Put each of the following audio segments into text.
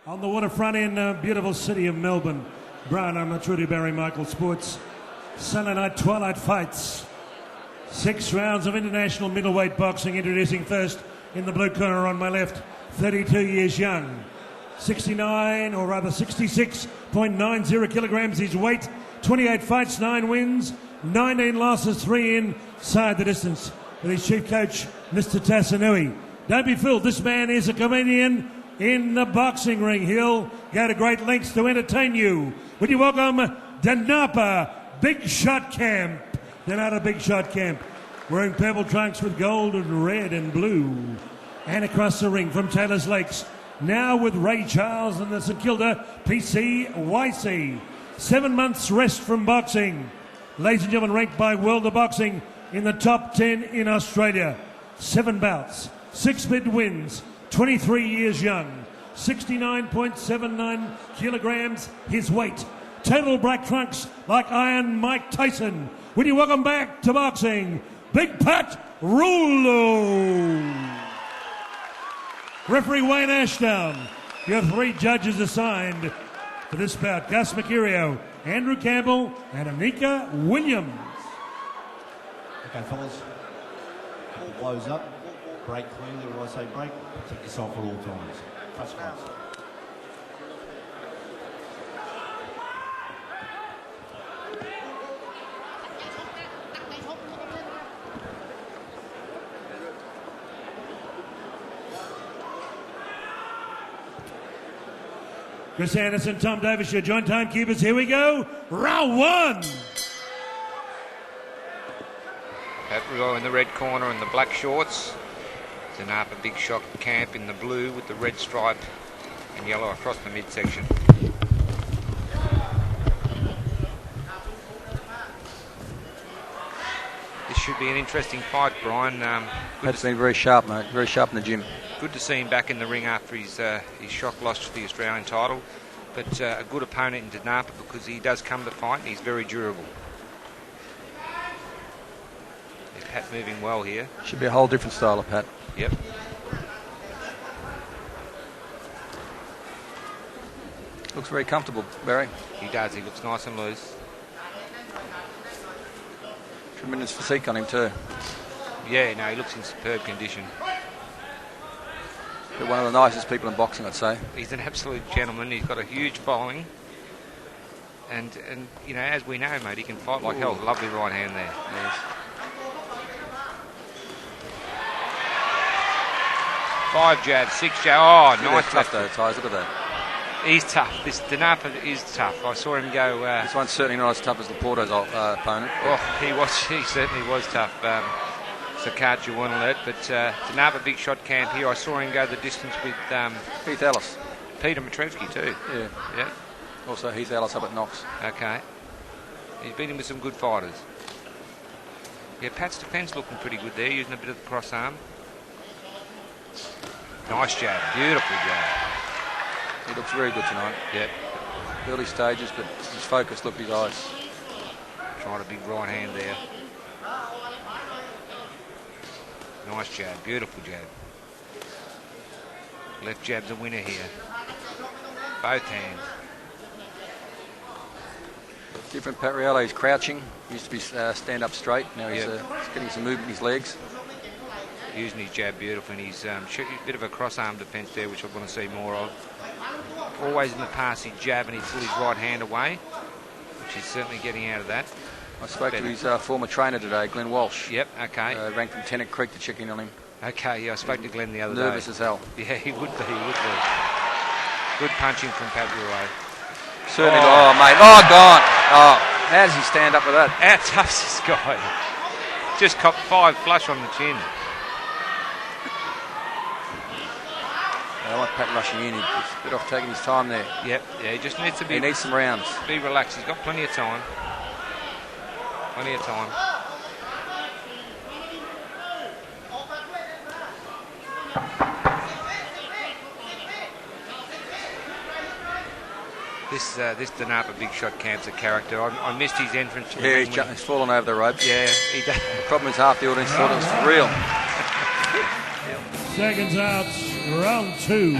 On the waterfront in beautiful city of Melbourne. Brian, I'm not Trudy Barry Michael Sports. Sunday night twilight fights. 6 rounds of international middleweight boxing. Introducing first in the blue corner on my left, 32 years young. 69 or rather 66.90 kilograms his weight. 28 fights, 9 wins, 19 losses, 3 inside the distance. With his chief coach, Mr. Tassanui. Don't be fooled, this man is a comedian in the boxing ring. He'll go to great lengths to entertain you. Would you welcome Danapa Big Shot Camp? Danapa Big Shot Camp, wearing purple trunks with gold and red and blue. And across the ring from Taylor's Lakes, now with Ray Charles and the St Kilda PCYC. 7 months rest from boxing. Ladies and gentlemen, ranked by World of Boxing in the top 10 in Australia. 7 bouts, 6 bid wins, 23 years young, 69.79 kilograms his weight. Total black trunks like Iron Mike Tyson. Would you welcome back to boxing, Big Pat Rulo. Referee Wayne Ashdown. Your 3 judges assigned for this bout: Gus Mercurio, Andrew Campbell, and Anika Williams. Okay, fellas. Ball blows up. Break cleanly. When I say break, protect yourself at all times. First class. Chris Anderson, Tom Davis, your joint timekeepers. Here we go. Round 1. Pat Rulo in the red corner and the black shorts. Danapa Big Shot Camp in the blue with the red stripe and yellow across the midsection. This should be an interesting fight, Brian. Pat's been very sharp, mate. Very sharp in the gym. Good to see him back in the ring after his shock loss to the Australian title. But a good opponent in Danapa because he does come to fight and he's very durable. Yeah, Pat moving well here. Should be a whole different style of Pat. Yep. Looks very comfortable, Barry. He does. He looks nice and loose. Tremendous physique on him too. Yeah, no, he looks in superb condition. But one of the nicest people in boxing, I'd say. He's an absolute gentleman. He's got a huge following. And you know, as we know, mate, he can fight like hell. Lovely right hand there. Yes. 5 jabs, 6 jabs. Oh, nice tough though, Tyes. Look at that. He's tough. This Danapa is tough. I saw him go. This one's certainly not as tough as Laporto's opponent. Oh, he certainly was tough. Sakat, you won't let. But Danapa Big Shot Camp here. I saw him go the distance with Heath Ellis. Peter Matrevsky too. Yeah. Yeah. Also Heath Ellis up at Knox. Okay. He's beaten with some good fighters. Yeah, Pat's defence looking pretty good there, using a bit of the cross arm. Nice jab, beautiful jab. He looks very good tonight. Yep. Early stages, but his focus, look at his eyes. Trying a big right hand there. Nice jab, beautiful jab. Left jab's a winner here. Both hands. Different Pat Riello, he's crouching. Used to be stand up straight. Now he's getting some movement in his legs. Using his jab beautifully, and he's a bit of a cross-arm defence there, which I want to see more of. Always in the past, he'd jab and he'd pull his right hand away, which he's certainly getting out of that. I spoke to his former trainer today, Glenn Walsh. Yep, okay. Ranked from Tennant Creek to check in on him. Okay, yeah, I spoke to Glenn the other day. Nervous as hell. Yeah, he would be, Good punching from Pat Rulo. Certainly, mate. Oh, gone. Oh, how does he stand up with that? How tough's this guy? Just copped 5 flush on the chin. I like Pat rushing in. He's a bit off taking his time there. Yep, yeah, he just needs to be... He needs some rounds. Be relaxed. He's got plenty of time. Plenty of time. This Danapa Big Shot Camp's a character. I missed his entrance. Yeah, he's fallen over the ropes. Yeah, he does. The problem is half the audience thought it was real. Seconds out, round 2.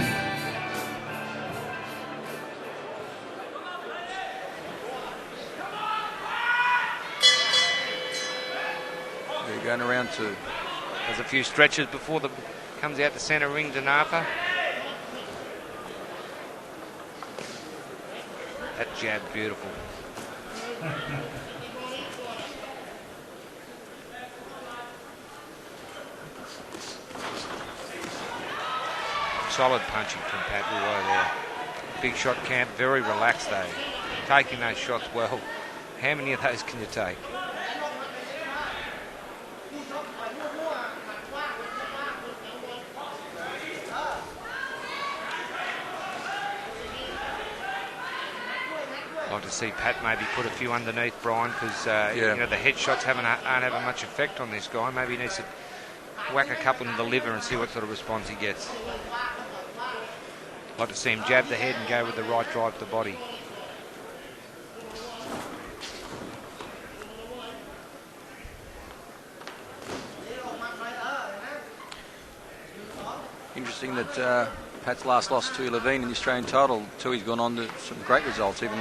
Going around 2. There's a few stretches before the comes out the centre ring, Danapa. That jab, beautiful. Solid punching from Pat Rouleau there. Big shot camp, very relaxed though. Taking those shots well. How many of those can you take? I'd like to see Pat maybe put a few underneath Brian, because you know, the headshots aren't having much effect on this guy. Maybe he needs to whack a couple in the liver and see what sort of response he gets. I'd like to see him jab the head and go with the right drive to the body. Interesting that Pat's last loss to Levine in the Australian title. Tui's gone on to some great results, even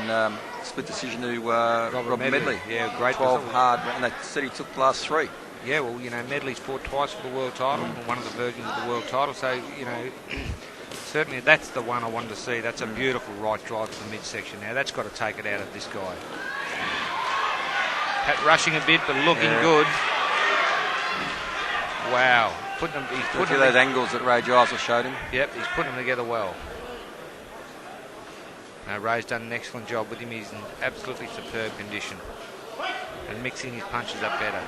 split decision to Robert Medley. Yeah, great 12 result. hard, and they said he took the last 3. Yeah, well, you know, Medley's fought twice for the world title, one of the versions of the world title, so, you know, certainly that's the one I wanted to see. That's a beautiful right drive to the midsection. Now, that's got to take it out of this guy. Pat rushing a bit, but looking good. Wow. He's putting those angles that Ray Giles showed him. Yep, he's putting them together well. Now, Ray's done an excellent job with him. He's in absolutely superb condition. And mixing his punches up better.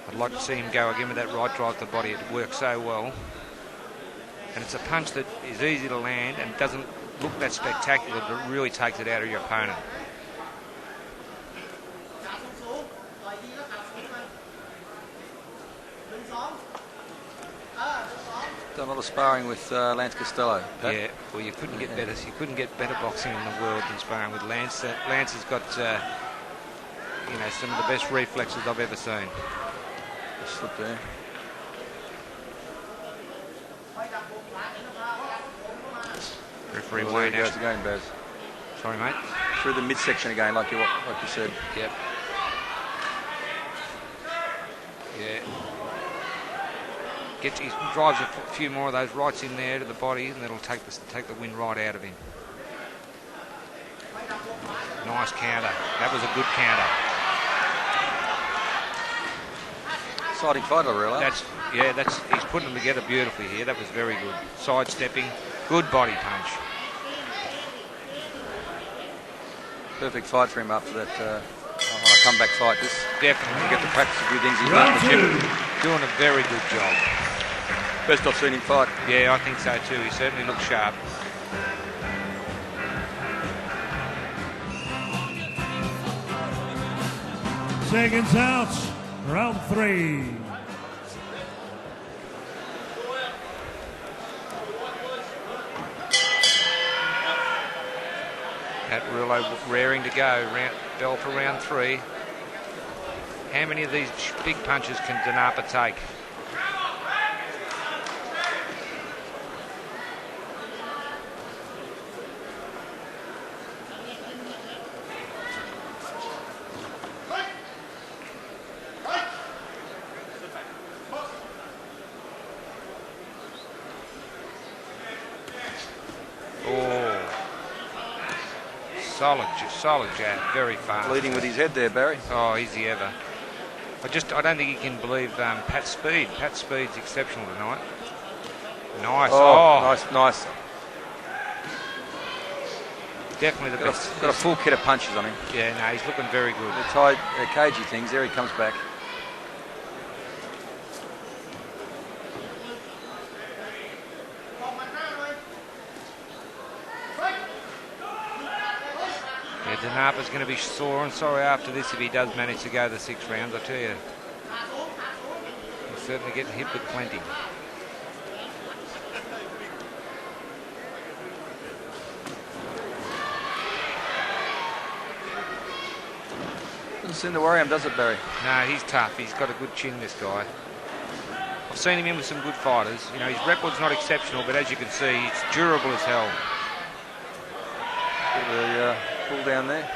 I'd like to see him go again with that right drive to the body. It works so well. And it's a punch that is easy to land and doesn't look that spectacular, but it really takes it out of your opponent. Done a lot of sparring with Lance Costello. Pat. Yeah, well, you couldn't get better. You couldn't get better boxing in the world than sparring with Lance. Lance has got, you know, some of the best reflexes I've ever seen. Slip there. Referee Wayne Wayne goes Ashton. again, Baz. Sorry, mate. Through the midsection again, like you said. Yep. Yeah. He drives a few more of those rights in there to the body, and that'll take the wind right out of him. Nice counter. That was a good counter. Exciting fight, I realise. He's putting them together beautifully here. That was very good. Sidestepping, good body punch. Perfect fight for him after that comeback fight. This Definitely. Get to practice a few things he's done in the gym. Doing a very good job. Best I've seen him fight. Yeah, I think so too. He certainly looks sharp. Seconds out, round 3. Pat Rouleau raring to go. Bell for round 3. How many of these big punches can Danapa take? Solid jab, very fast. Leading with his head there, Barry. Oh, easy ever. I don't think he can believe Pat's speed. Pat's speed's exceptional tonight. Nice. Nice. Definitely the best. Got a full kit of punches on him. Yeah, no, he's looking very good. The tied cagey things. There he comes back. Danapa's going to be sore and sorry after this if he does manage to go the 6 rounds, I tell you. He's certainly getting hit with plenty. Doesn't seem to worry him, does it, Barry? No, he's tough. He's got a good chin, this guy. I've seen him in with some good fighters. You know, his record's not exceptional, but as you can see, it's durable as hell. The pull down there.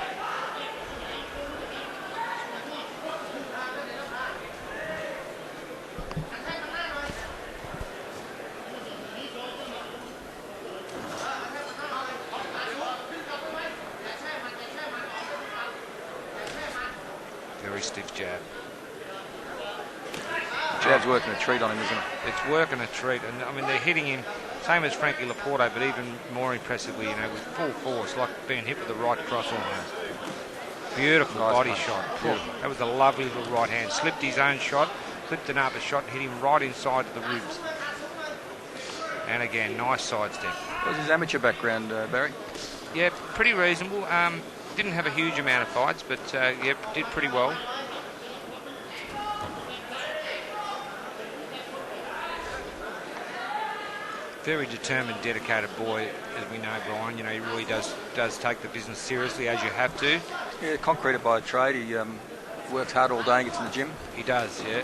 Very stiff jab. Jab's working a treat on him, isn't it? It's working a treat, and I mean they're hitting him same as Frankie Laporte, but even more impressively, you know, with full force, like being hit with the right cross almost. Beautiful Nice body punch. shot. Beautiful. That was a lovely little right hand. Slipped his own shot, flipped another shot, hit him right inside the ribs. And again, nice sidestep. What was his amateur background, Barry? Yeah, pretty reasonable. Didn't have a huge amount of fights, but yeah, did pretty well. Very determined, dedicated boy, as we know, Brian. You know, he really does take the business seriously, as you have to. Yeah, concreted by trade. He works hard all day and gets in the gym. He does, yeah.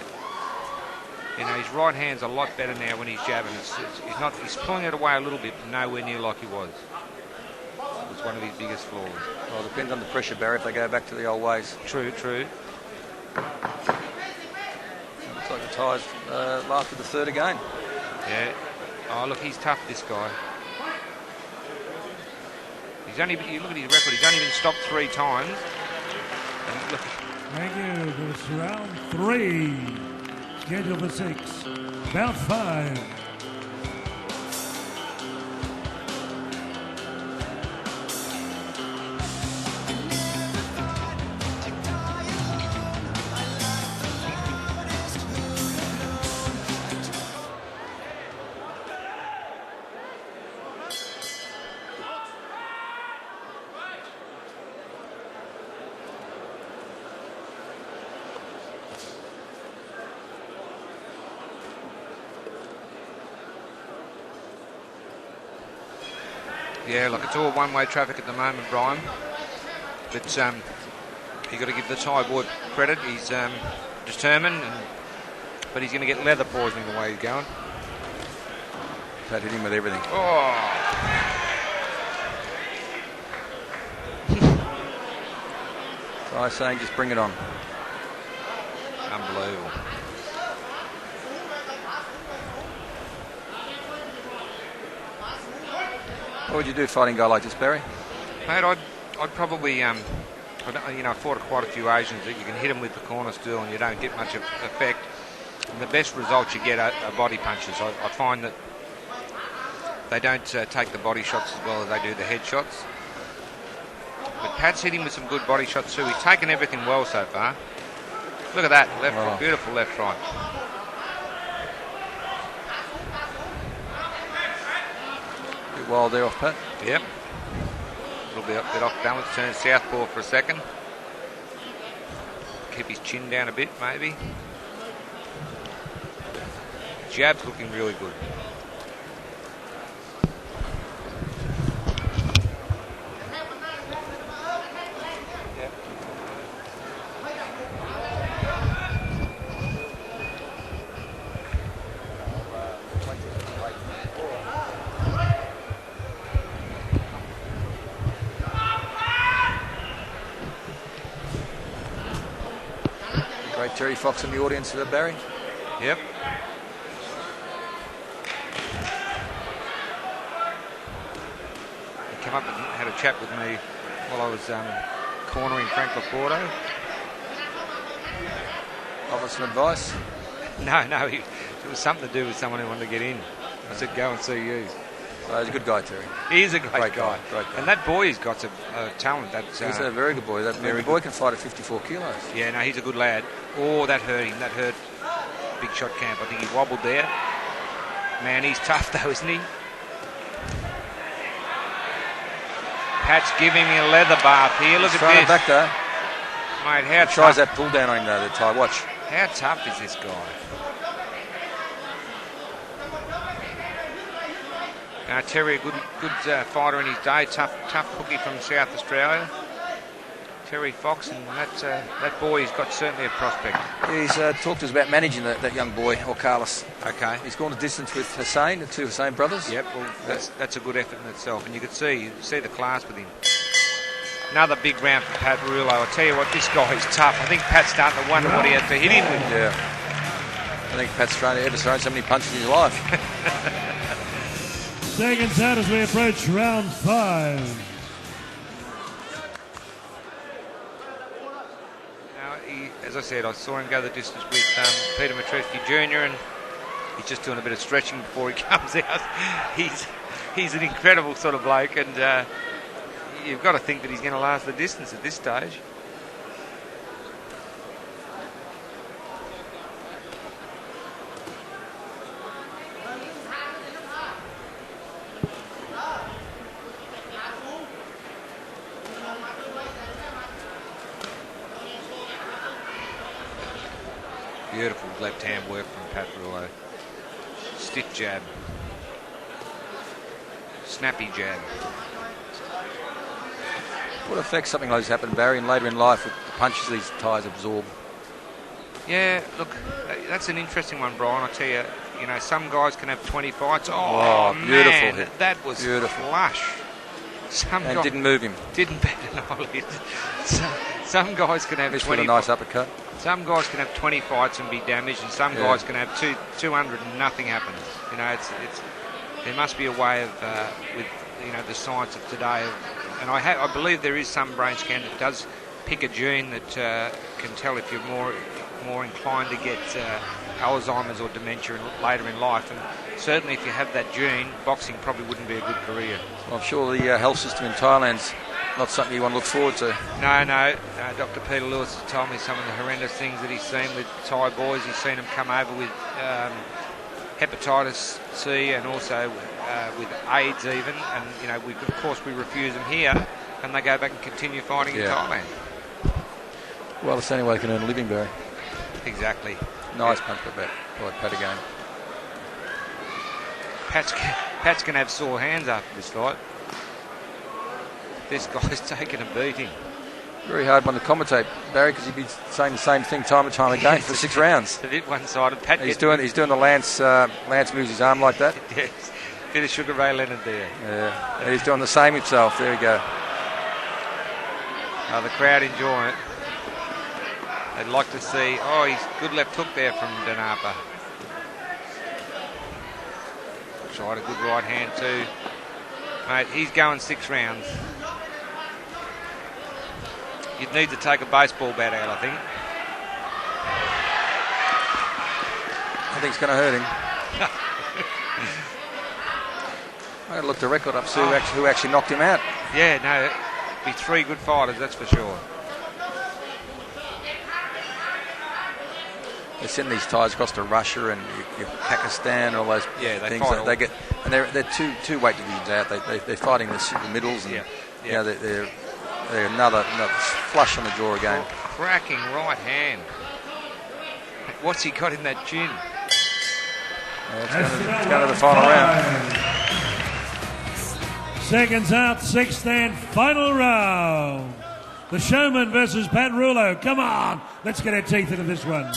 You know, his right hand's a lot better now when he's jabbing. He's pulling it away a little bit, but nowhere near like he was. It's one of his biggest flaws. Well, it depends on the pressure, Barry, if they go back to the old ways. True. Looks like the Ties lasted the third again. Yeah. Oh, look, he's tough, this guy. You look at his record, he's only been stopped 3 times. And look, Thank you. This round 3. Scheduled for 6. Bout 5. yeah, look, it's all one-way traffic at the moment, Brian. But you've got to give the Thai boy credit. He's determined, but he's going to get leather poisoning the way he's going. Pat hit him with everything. Oh! I was saying, just bring it on. Unbelievable. What would you do fighting a guy like this, Barry? Mate, I'd probably, I fought quite a few Asians that you can hit them with the corner stool and you don't get much effect. And the best results you get are body punches. I find that they don't take the body shots as well as they do the head shots. But Pat's hitting with some good body shots too. He's taken everything well so far. Look at that, left foot, beautiful left right. Bit wild there off Pat. Yep. A little bit off balance, turn southpaw for a second. Keep his chin down a bit, maybe. Jab's looking really good. Great Terry Fox in the audience there, Barry. Yep. He came up and had a chat with me while I was cornering Frank Laporte. Offer some advice. No, it was something to do with someone who wanted to get in. I said, go and see you. He's a good guy, Terry. He is a great guy. Great guy. And that boy has got some talent. He's a very good boy. The boy can fight at 54 kilos. Yeah, no, he's a good lad. Oh, that hurt him. That hurt Big Shot Camp. I think he wobbled there. Man, he's tough though, isn't he? Pat's giving me a leather bath here. Look at this. Back there. Mate, how tough. Tries that pull down on him though, the Thai. Watch. How tough is this guy? Terry, a good fighter in his day. Tough cookie from South Australia. Terry Fox, and that boy, he's got certainly a prospect. He's talked to us about managing that young boy, or Carlos. Okay. He's gone the distance with Hussein, the two Hussein brothers. Yep, well, that's a good effort in itself, and you can see the class with him. Another big round for Pat Rulo. I tell you what, this guy is tough. I think Pat's starting to wonder what he has to hit him with. Yeah. I think Pat's ever thrown so many punches in his life. Seconds out as we approach round 5. Now, as I said, I saw him go the distance with Peter Matrevsky Jr. and he's just doing a bit of stretching before he comes out. He's an incredible sort of bloke, and you've got to think that he's going to last the distance at this stage. Beautiful left-hand work from Pat Rouleau. Stiff jab. Snappy jab. What effects something like this happen, Barry, and later in life with the punches these Thais absorb? Yeah, look, that's an interesting one, Brian. I tell you, some guys can have 20 fights. Oh, beautiful man, hit. That was beautiful. flush. And didn't move him. Didn't bat an eyelid. Some guys can have 20. With a nice uppercut. Some guys can have 20 fights and be damaged, and some guys can have 200 and nothing happens. There must be a way of with the science of today. And I believe there is some brain scan that does pick a gene that can tell if you're more inclined to get Alzheimer's or dementia later in life. And certainly, if you have that gene, boxing probably wouldn't be a good career. Well, I'm sure the health system in Thailand's not something you want to look forward to. No. Dr. Peter Lewis has told me some of the horrendous things that he's seen with Thai boys. He's seen them come over with hepatitis C and also with AIDS even. And, of course, we refuse them here, and they go back and continue fighting in Thailand. Well, it's the only way they can earn a living, Barry. Exactly. Nice punch by Pat again. Pat's going to have sore hands after this fight. This guy's taken a beating. Very hard one to commentate, Barry, because he'd be saying the same thing time and time again for 6 rounds. It's a bit one-sided. He's doing the Lance moves his arm like that. Yes, bit of Sugar Ray Leonard there. Yeah, and he's doing the same himself. There we go. The crowd enjoying it. They'd like to see. Oh, he's good left hook there from Danapa. Tried a good right hand too. Mate, he's going 6 rounds. You'd need to take a baseball bat out, I think. I think it's going to hurt him. I got to look the record up, see who actually knocked him out. Yeah, no, be 3 good fighters, that's for sure. They send these Thais across to Russia and Pakistan and all those things that they get, and they're two weight divisions out. They're fighting the super middles, and they're another flush on the jaw again. Oh, cracking right hand. What's he got in that chin? It's going to the final round. Seconds out, 6th and final round. The Showman versus Pat Rouleau. Come on, let's get our teeth into this one.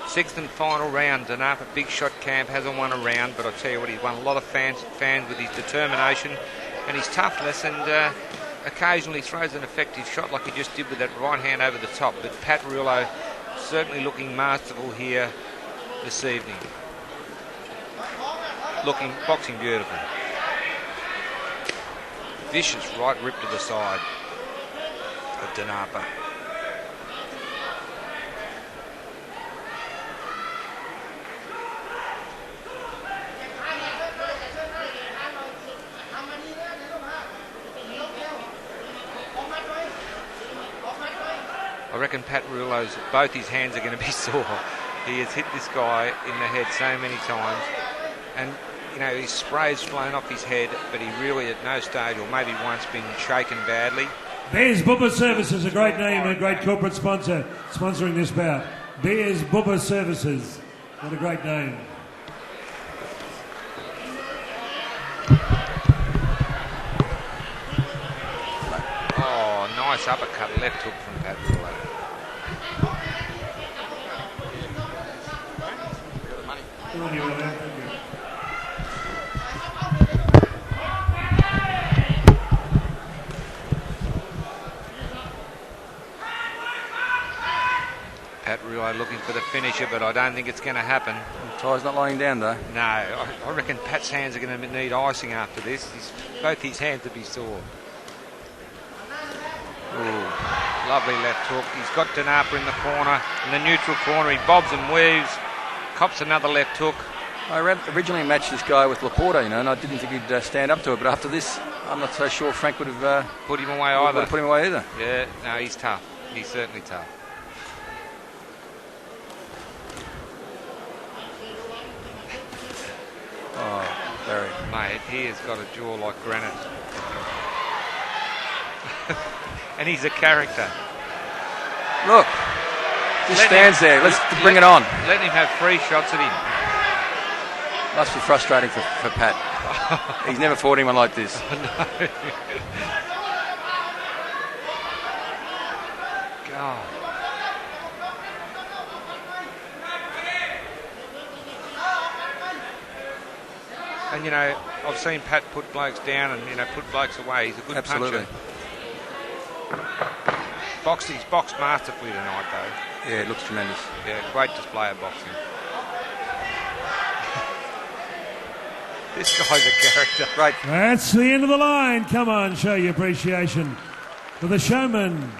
Sixth and final round. Danapa Big Shot Camp hasn't won a round, but I'll tell you what, he's won a lot of fans with his determination and his toughness, and occasionally throws an effective shot like he just did with that right hand over the top. But Pat Rouleau certainly looking masterful here this evening. Boxing beautiful. Vicious right rip to the side of Danapa. I reckon Pat Rouleau's, both his hands are going to be sore. He has hit this guy in the head so many times, and his spray's flown off his head, but he really at no stage, or maybe once, been shaken badly. Bears Bubba Services, a great name, a great corporate sponsor, sponsoring this bout. Bears Bubba Services, what a great name. Oh, nice uppercut, left hook from Pat Rouleau. Pat Rillo looking for the finisher, but I don't think it's going to happen. Ty's not lying down, though. No, I reckon Pat's hands are going to need icing after this. Both his hands to be sore. Ooh, lovely left hook. He's got Denapa in the corner, in the neutral corner. He bobs and weaves, cops another left hook. I originally matched this guy with Laporta, and I didn't think he'd stand up to it. But after this, I'm not so sure Frank would have put him away either. Put him away either. Yeah, no, he's tough. He's certainly tough. Oh, very. Mate, he has got a jaw like granite. And he's a character. Look, just stands there. Let's bring it on. Let him have 3 shots at him. Must be frustrating for Pat. He's never fought anyone like this. No. God. And, you know, I've seen Pat put blokes down and, you know, put blokes away. He's a good puncher. He's boxed masterfully tonight, though. Yeah, it looks tremendous. Yeah, great display of boxing. This guy's a character. Right. That's the end of the line. Come on, show your appreciation for the showman,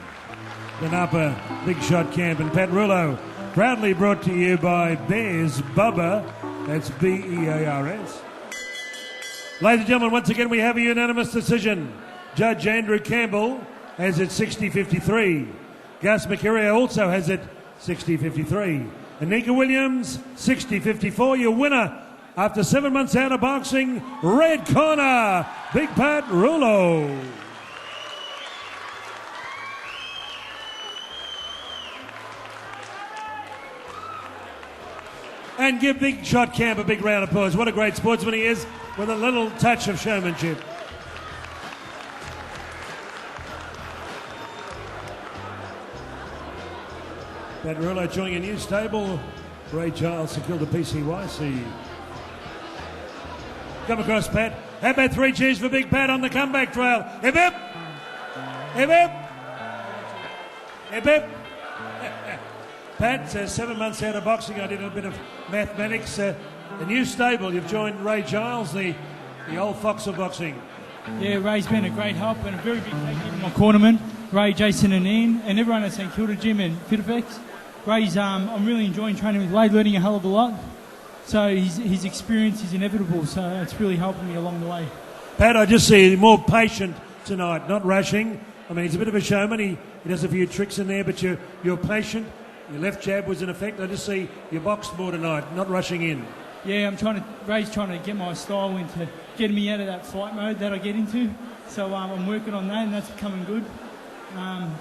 the Napa Big Shot Camp, and Pat Rillo. Proudly brought to you by Bears Bubba. That's Bears. Ladies and gentlemen, once again we have a unanimous decision. Judge Andrew Campbell has it 60-53. Gus McCurry also has it 60-53. Anika Williams, 60-54. Your winner after 7 months out of boxing, red corner, Big Pat Rillo. And give Big Shot Camp a big round of applause. What a great sportsman he is, with a little touch of showmanship. Pat Rillo joining a new stable. Ray Giles secured the PCYC. Come across, Pat. How about 3 cheers for Big Pat on the comeback trail? Hip hip! Hip hip! Hip hip! Pat, 7 months out of boxing, I did a bit of mathematics. A new stable, you've joined Ray Giles, the old fox of boxing. Yeah, Ray's been a great help and a very big thank you to my cornermen, Ray, Jason and Ian, and everyone at St Kilda Gym and FitFX. Ray's, I'm really enjoying training with Ray, learning a hell of a lot. So his experience is inevitable, so it's really helping me along the way. Pat, I just see more patient tonight, not rushing. I mean, he's a bit of a showman. He does a few tricks in there, but you're patient. Your left jab was in effect. I just see you boxed more tonight, not rushing in. Yeah, Ray's trying to get my style into getting me out of that fight mode that I get into. So I'm working on that, and that's becoming good.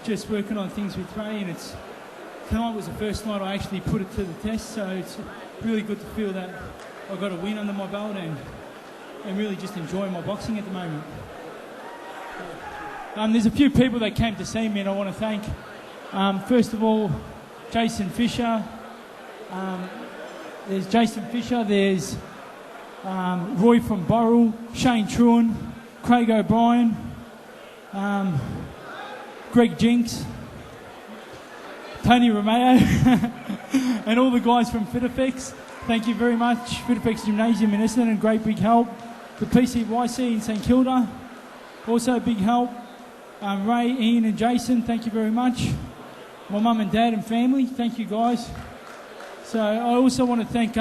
Just working on things with Ray, and tonight was the first night I actually put it to the test, so it's really good to feel that I've got a win under my belt and really just enjoying my boxing at the moment. There's a few people that came to see me, and I want to thank, first of all, Jason Fisher. There's Jason Fisher, there's Roy from Burrell, Shane Truan, Craig O'Brien, Greg Jinks, Tony Romeo, and all the guys from FitFX. Thank you very much. FitFX Gymnasium in Essendon, great big help. The PCYC in St Kilda, also big help. Ray, Ian and Jason, thank you very much. My mum and dad and family, thank you guys. So I also want to thank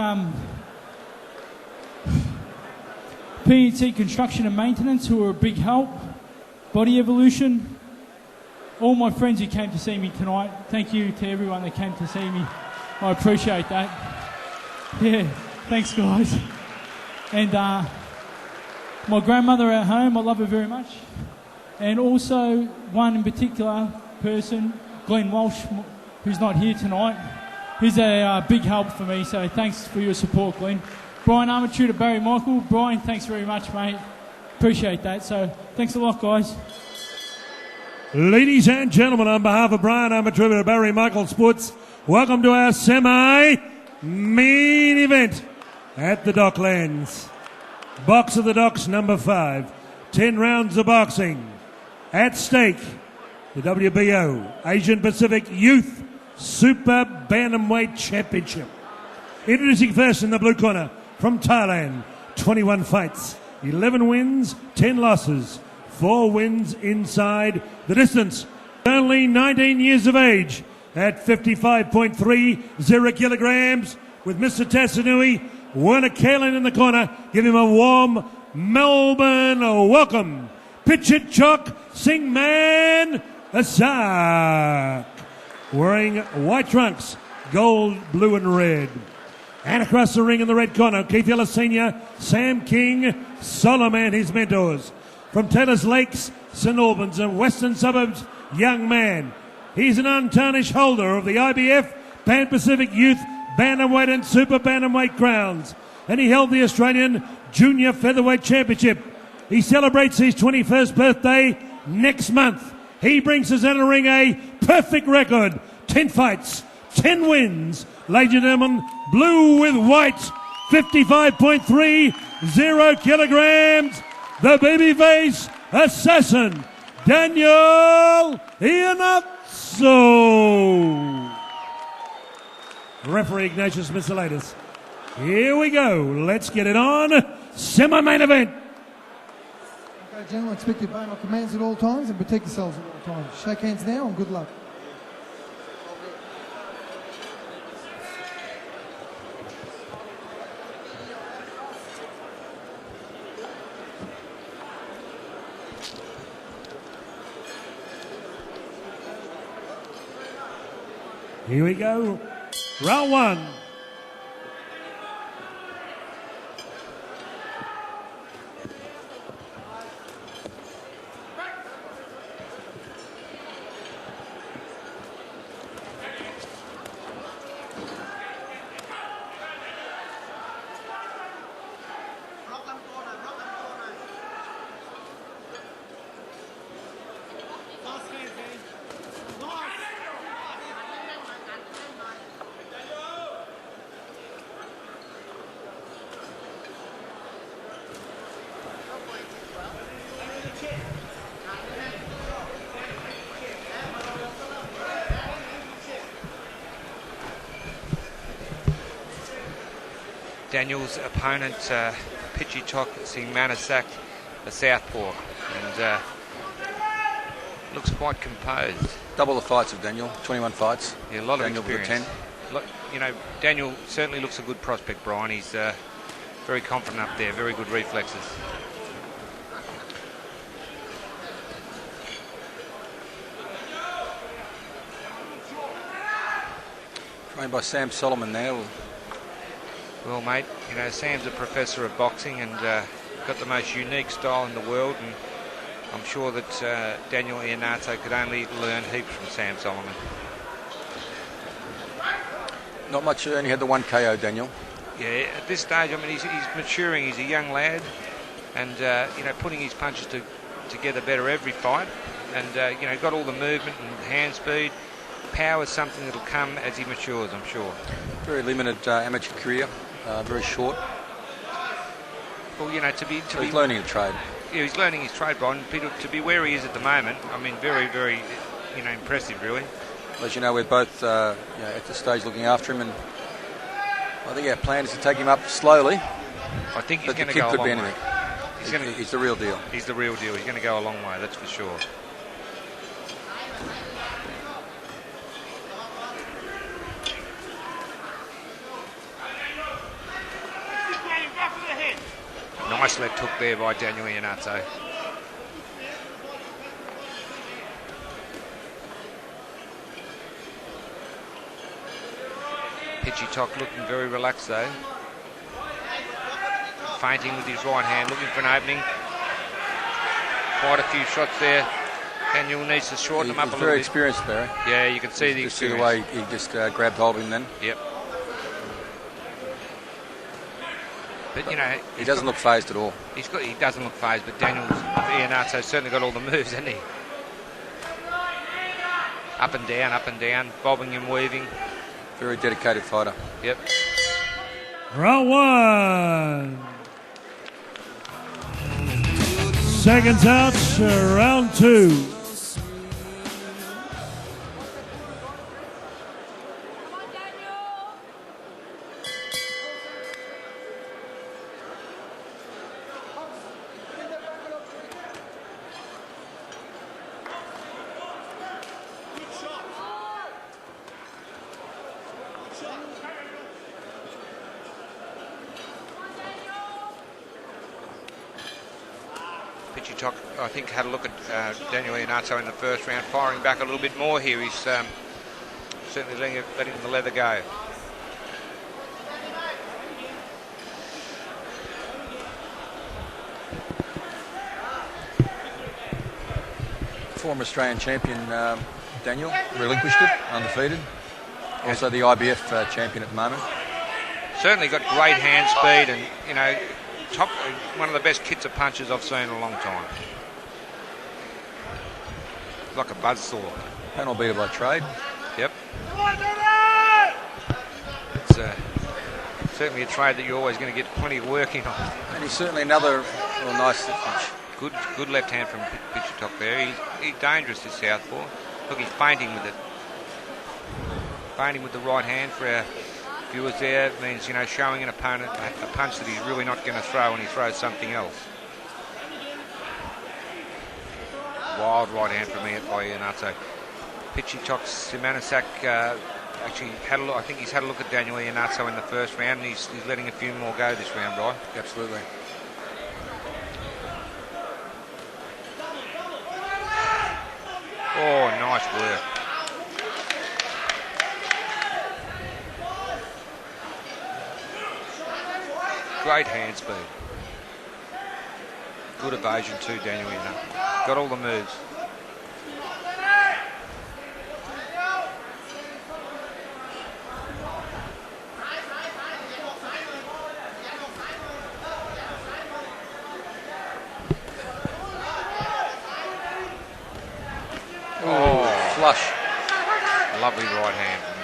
PNC Construction and Maintenance, who are a big help. Body Evolution, all my friends who came to see me tonight, thank you to everyone that came to see me. I appreciate that. Yeah, thanks guys. And my grandmother at home, I love her very much. And also one in particular person, Glenn Walsh, who's not here tonight. He's a big help for me, so thanks for your support, Glenn. Brian Armature to Barry Michael. Brian, thanks very much, mate. Appreciate that. So thanks a lot, guys. Ladies and gentlemen, on behalf of Brian Armature to Barry Michael Sports, welcome to our semi-main event at the Docklands. Box of the Docks, number 5. 10 rounds of boxing. At stake, the WBO Asian Pacific Youth Super Bantamweight Championship. Introducing first in the blue corner from Thailand, 21 fights, 11 wins, 10 losses, 4 wins inside the distance. Only 19 years of age at 55.30 kilograms with Mr. Tassanui. Werner Kalin in the corner. Give him a warm Melbourne welcome. Pitchit Singh Man Asak. Wearing white trunks, gold, blue and red. And across the ring in the red corner, Keith Ellis Sr., Sam King, Solomon, his mentors. From Taylor's Lakes, St Albans and Western Suburbs, young man. He's an untarnished holder of the IBF, Pan Pacific Youth, Bantamweight and Super Bantamweight crowns. And he held the Australian Junior Featherweight Championship. He celebrates his 21st birthday next month. He brings us in a ring a perfect record. 10 fights, 10 wins. Ladies and gentlemen, blue with white, 55.30 kilograms. The babyface assassin, Daniel Iannazzo. Referee Ignatius Mitsoulitis. Here we go. Let's get it on. Semi-main event. Okay, gentlemen, expect to obey my commands at all times and protect yourselves at all times. Shake hands now and good luck. Here we go. Round one. Daniel's opponent, Pitchit Singh Man Asak, a southpaw, and looks quite composed. Double the fights of Daniel, 21 fights. Yeah, a lot Daniel of experience. You know, Daniel certainly looks a good prospect, Brian. He's very confident up there, very good reflexes. Trained by Sam Solomon now. Well, mate, you know, Sam's a professor of boxing and got the most unique style in the world, and I'm sure that Daniel Iannazzo could only learn heaps from Sam Solomon. Not much, only had the one KO, Daniel. Yeah, at this stage, I mean, he's maturing, he's a young lad, and, you know, putting his punches together better every fight, and, you know, got all the movement and hand speed. Power is something that'll come as he matures, I'm sure. Very limited amateur career. Very short. Well, you know, he's learning the trade. Yeah, he's learning his trade, Brian. To be where he is at the moment, I mean, very, very, you know, impressive, really. As you know, we're both you know, at this stage looking after him, and I think our plan is to take him up slowly. I think he's going to go a long way. He's the real deal. He's the real deal. He's going to go a long way, that's for sure. Nice left hook there by Daniel Iannazzo. Pitchit looking very relaxed though. Feinting with his right hand, looking for an opening. Quite a few shots there. Daniel needs to shorten them up a little bit. He's very experienced, Barry. Yeah, you can see the experience. See the way he just grabbed hold of him then. Yep. But, you know, he doesn't look phased at all. He doesn't look phased, but Daniel Iannazzo's certainly got all the moves, hasn't he? Up and down, bobbing and weaving. Very dedicated fighter. Yep. Round one. Seconds out, round two. Pichitok, I think, had a look at Daniel Iannazzo in the first round, firing back a little bit more here. He's certainly letting the leather go. Former Australian champion Daniel relinquished it, undefeated. Also the IBF champion at the moment. Certainly got great hand speed and, you know, one of the best kits of punches I've seen in a long time. Like a buzzsaw. Panel beater by trade. Yep. It's certainly a trade that you're always going to get plenty of work in on. And he's certainly another nice punch. Good left hand from Pichitok there. He's dangerous, this southpaw. Look, he's feinting with it. Feinting with the right hand for our viewers there. It means, you know, showing an opponent a punch that he's really not going to throw when he throws something else. Wild right hand from Iannazzo. Pichitok Simanasak actually had a look. I think he's had a look at Daniel Iannazzo in the first round, and he's letting a few more go this round, right? Absolutely. Oh, nice work. Great hand speed. Good evasion too, Daniel Iannazzo. Got all the moves. Flush. Lovely right hand from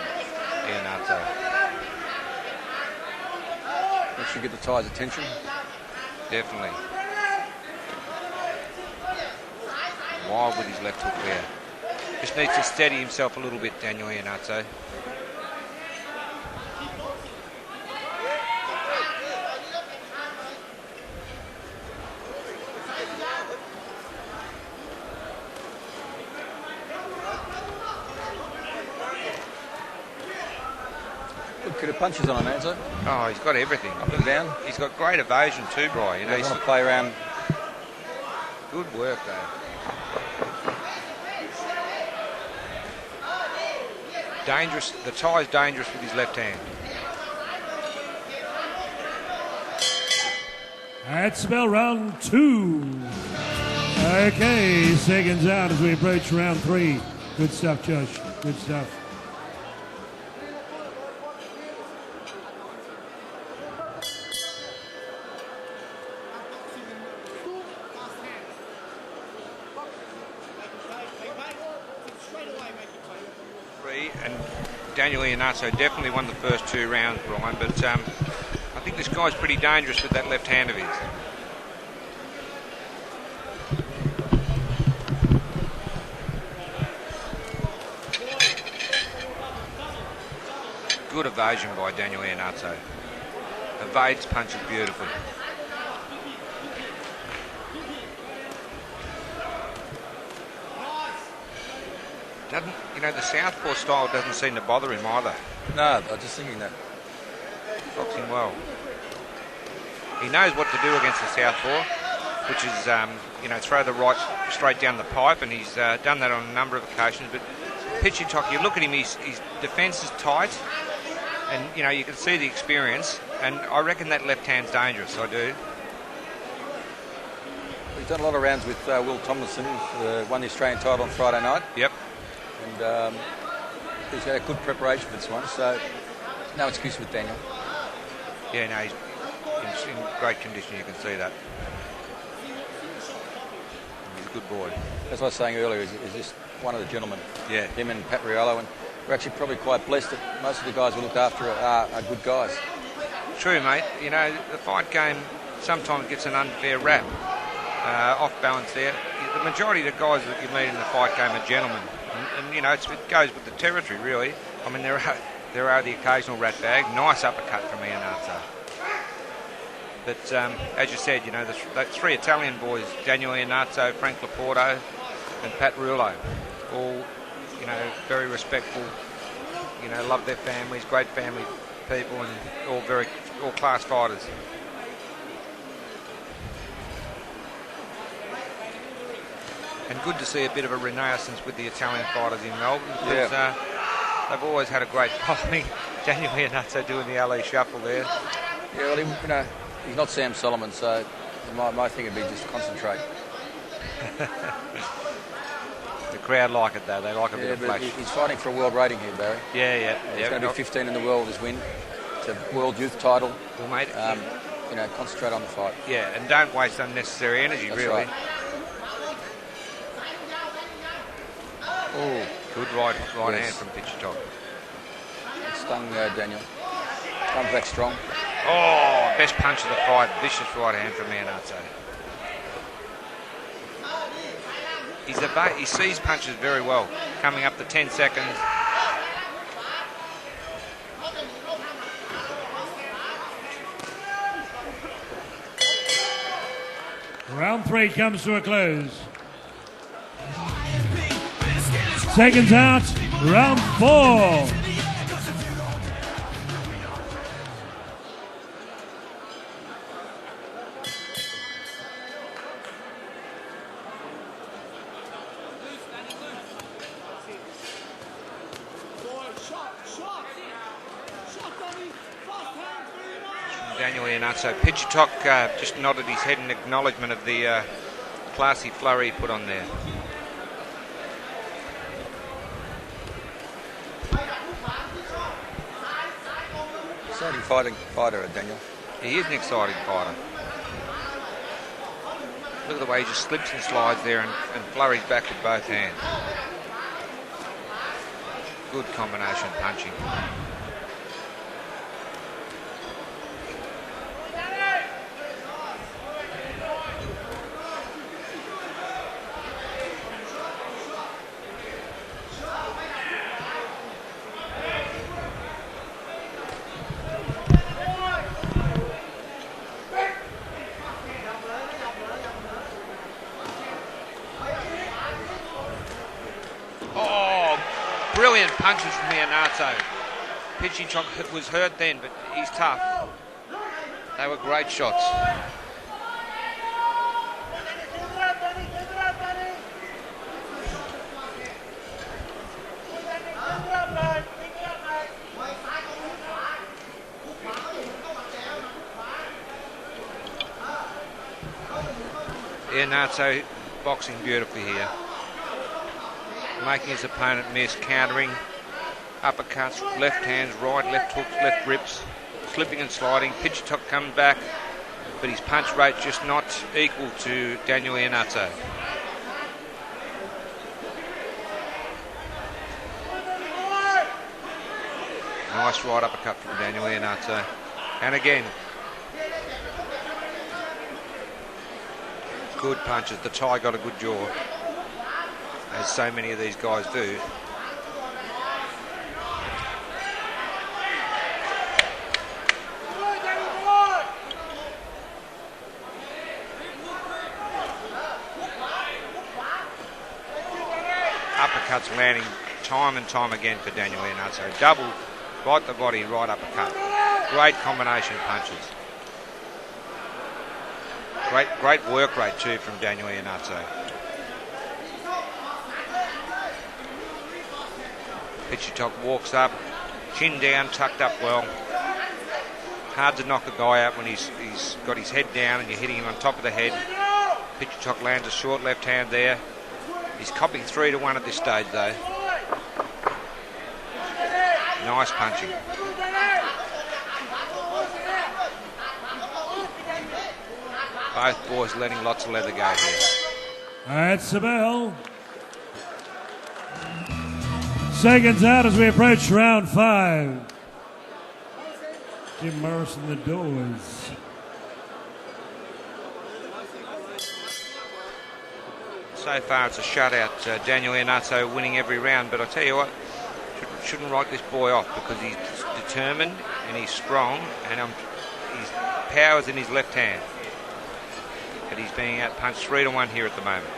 Iannazzo. That should get the Thai's attention. Definitely. Wild with his left hook there. Just needs to steady himself a little bit, Daniel Iannazzo. Good of punches on him, Anzo. Oh, he's got everything. Up and down. He's got great evasion too, Bri. You know, he's going to play around. Good work, though. Dangerous. The Thai's dangerous with his left hand. That's about round 2. Okay, seconds out as we approach round 3. Good stuff, Josh. Good stuff. And Daniel Iannazzo definitely won the first 2 rounds, Brian, but I think this guy's pretty dangerous with that left hand of his. Good evasion by Daniel Iannazzo. Evades punches beautifully. Doesn't, you know, the southpaw style doesn't seem to bother him either. No, I was just thinking that. Boxing well. He knows what to do against the southpaw, which is, you know, throw the right straight down the pipe, and he's done that on a number of occasions. But Pichitok, you look at him, his defence is tight, and, you know, you can see the experience, and I reckon that left hand's dangerous, I do. He's done a lot of rounds with Will Tomlinson, who won the Australian title on Friday night. Yep. And he's had a good preparation for this one, so no excuse with Daniel. Yeah, no, he's in great condition, you can see that. He's a good boy. As I was saying earlier, he's just one of the gentlemen. Yeah. Him and Pat Riolo, and we're actually probably quite blessed that most of the guys we looked after are good guys. True, mate. You know, the fight game sometimes gets an unfair rap. Off balance there. The majority of the guys that you meet in the fight game are gentlemen. And you know, it goes with the territory, really. I mean, there are the occasional rat bag. Nice uppercut from Iannazzo. But as you said, you know, the 3 Italian boys, Daniel Iannazzo, Frank Laporto, and Pat Riolo, all, you know, very respectful. You know, love their families, great family people, and all class fighters. And good to see a bit of a renaissance with the Italian fighters in Melbourne. Because, they've always had a great following. Daniel Iannazzo doing the LA shuffle there. Yeah, well, he's not Sam Solomon, so my thing would be just concentrate. The crowd like it, though. They like a bit of flash. He's fighting for a world rating here, Barry. Yeah. He's going to be 15 in the world with his win. It's a world youth title. Well, mate, concentrate on the fight. Yeah, and don't waste unnecessary energy, That's really. Right. Oh, good right hand from Pitcher. It stung Daniel. Comes back strong. Oh, best punch of the fight. Vicious right hand from Iannazzo. He sees punches very well. Coming up to 10 seconds. Round 3 comes to a close. Seconds out, round 4. Daniel Iannazzo. Pitcher just nodded his head in acknowledgement of the classy flurry he put on there. Exciting fighter, Daniel. He is an exciting fighter. Look at the way he just slips and slides there and flurries back with both hands. Good combination punching. Brilliant punches from Iannazzo. Pitchy was hurt then, but he's tough. They were great shots. Iannazzo boxing beautifully here. Making his opponent miss, countering, uppercuts, left hands, right, left hooks, left rips, slipping and sliding. Pitcher comes back, but his punch rate just not equal to Daniel Iannazzo. Nice right uppercut from Daniel Iannazzo. And again, good punches. The Thai got a good jaw, as so many of these guys do. Uppercuts landing time and time again for Daniel Iannazzo. Double, right the body, right uppercut. Great combination of punches. Great work rate too from Daniel Iannazzo. Pitcher walks up, chin down, tucked up well. Hard to knock a guy out when he's got his head down and you're hitting him on top of the head. Pitcher lands a short left hand there. He's copying 3-1 at this stage though. Nice punching. Both boys letting lots of leather go here. That's the bell. Seconds out as we approach round 5. Jim Morrison, the doors. So far it's a shutout. Daniel Iannazzo winning every round, but I tell you what, shouldn't write this boy off because he's determined and he's strong and his power's in his left hand. But he's being outpunched 3-1 here at the moment.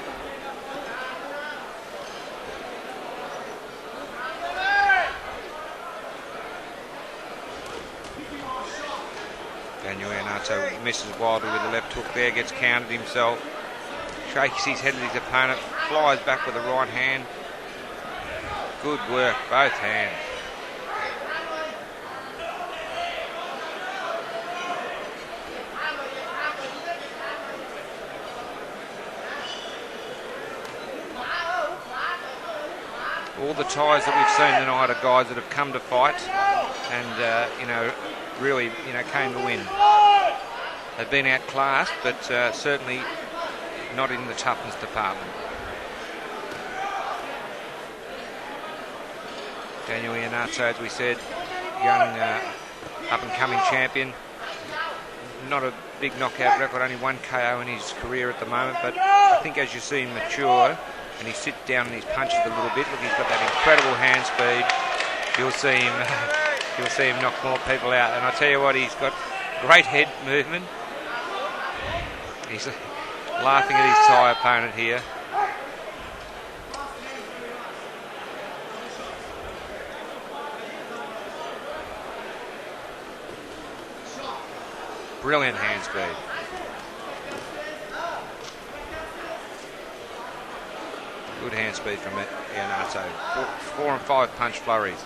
Daniel Iannazzo misses wildly with the left hook there, gets counted himself, shakes his head at his opponent, flies back with the right hand. Good work, both hands. All the ties that we've seen tonight are guys that have come to fight and, really, came to win. They've been outclassed, but certainly not in the toughness department. Daniel Iannazzo, as we said, young up-and-coming champion. Not a big knockout record, only one KO in his career at the moment, but I think as you see him mature and he sits down in his punches a little bit, look, he's got that incredible hand speed. You'll see him knock more people out. And I tell you what, he's got great head movement. He's laughing at his Thai opponent here. Brilliant hand speed. Good hand speed from Iannazzo. 4 and 5 punch flurries.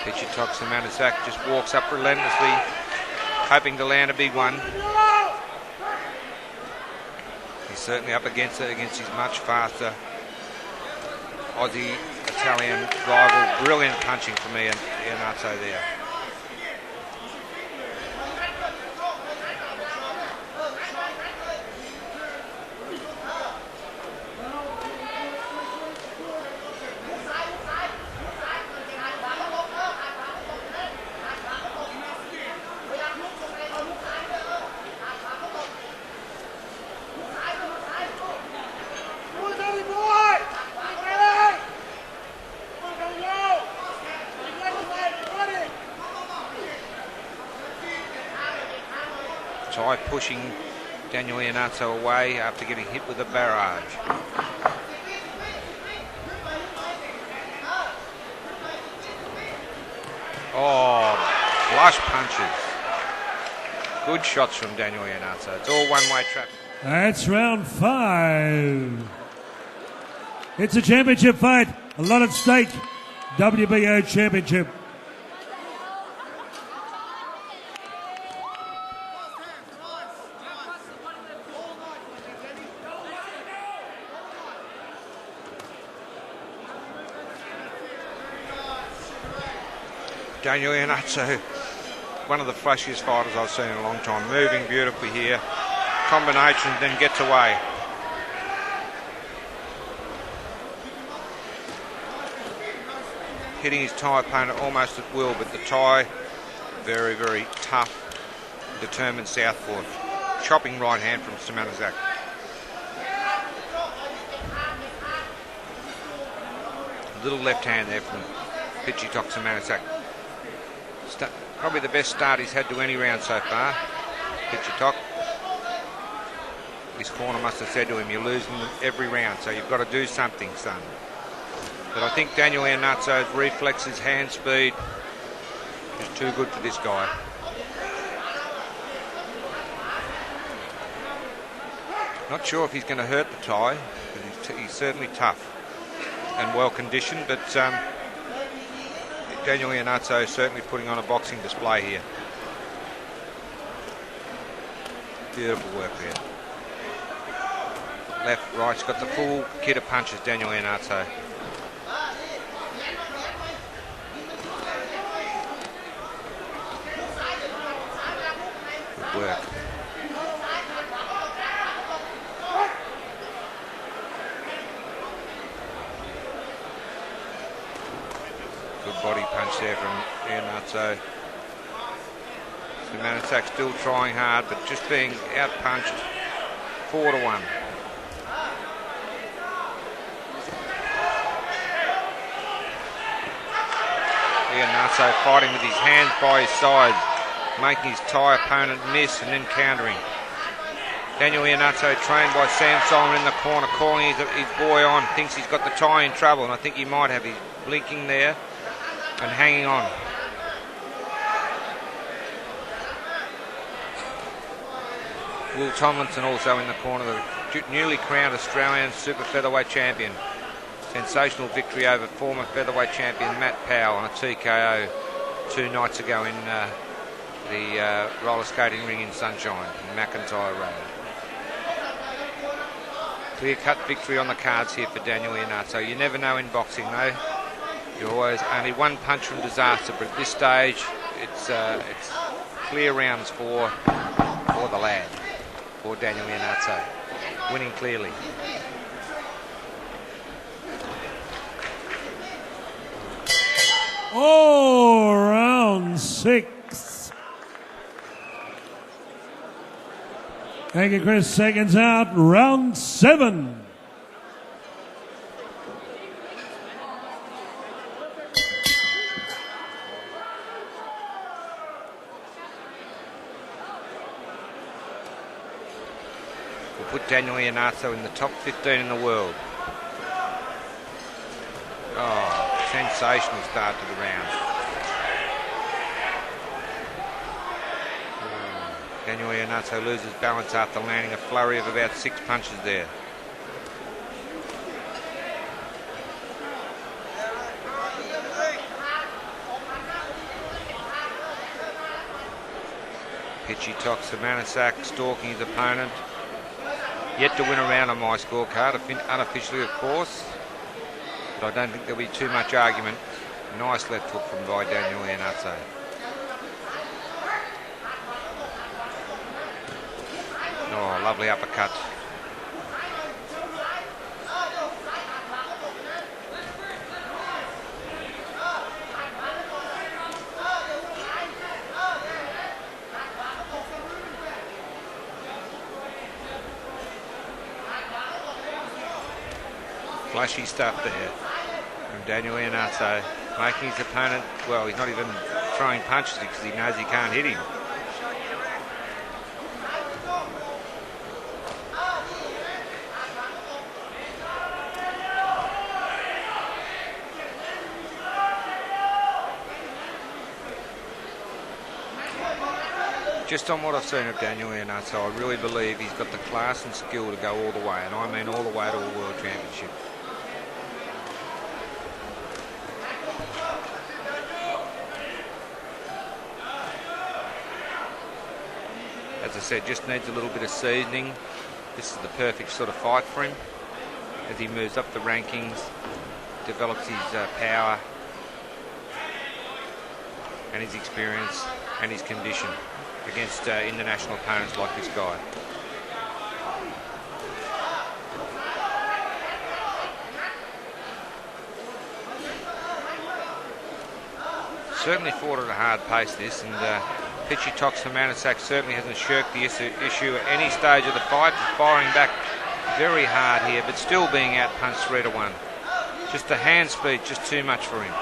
Pichitok just walks up relentlessly, hoping to land a big one. He's certainly up against it, against his much faster Aussie-Italian rival. Brilliant punching from Iannazzo there. Thai pushing Daniel Iannazzo away after getting hit with a barrage. Oh, flush punches. Good shots from Daniel Iannazzo. It's all one-way traffic. That's round 5. It's a championship fight. A lot at stake. WBO championship. Daniel Iannazzo, one of the flashiest fighters I've seen in a long time. Moving beautifully here. Combination, then gets away. Hitting his Thai opponent almost at will, but the Thai, very, very tough, determined southpaw. Chopping right hand from Simanazak. Little left hand there from Pichitok Simanazak. Probably the best start he's had to any round so far. Pichitok. His corner must have said to him, you're losing every round, so you've got to do something, son. But I think Daniel Iannazzo's reflexes, hand speed is too good for this guy. Not sure if he's going to hurt the Thai, but he's certainly tough and well conditioned, but Daniel Iannazzo is certainly putting on a boxing display here. Beautiful work there. Left, right, he's got the full kit of punches, Daniel Iannazzo. Good work. Good body punch there from Iannazzo. Simanazak still trying hard, but just being out-punched 4-1. Iannazzo fighting with his hands by his side, making his Thai opponent miss and then countering. Daniel Iannazzo, trained by Sam Solomon in the corner, calling his boy on, thinks he's got the Thai in trouble, and I think he might have. He's blinking there and hanging on. Will Tomlinson also in the corner, the newly crowned Australian super featherweight champion. Sensational victory over former featherweight champion Matt Powell on a TKO 2 nights ago in the roller skating ring in Sunshine in McIntyre Road. Clear-cut victory on the cards here for Daniel Iannazzo. You never know in boxing though. You're always only one punch from disaster, but at this stage it's clear rounds for the lad, for Daniel Iannazzo, winning clearly. Oh, round 6. Thank you, Chris. Seconds out, round 7. We'll put Daniel Iannazzo in the top 15 in the world. Oh, sensational start to the round. Daniel Iannazzo loses balance after landing a flurry of about 6 punches there. Pitchy Tox Manasak stalking his opponent. Yet to win a round on my scorecard, unofficially of course. But I don't think there'll be too much argument. Nice left hook from by Daniel Iannazzo. Oh, lovely uppercut. Flashy stuff there from Daniel Iannazzo, making his opponent, well, he's not even throwing punches because he knows he can't hit him. Just on what I've seen of Daniel Iannazzo, I really believe he's got the class and skill to go all the way, and I mean all the way to a world championship. As I said, just needs a little bit of seasoning. This is the perfect sort of fight for him as he moves up the rankings, develops his power and his experience and his condition against international opponents like this guy. Certainly fought at a hard pace this, and Pitchy Tox Manasak certainly hasn't shirked the issue at any stage of the fight, firing back very hard here, but still being outpunched 3-1. Just the hand speed, just too much for him.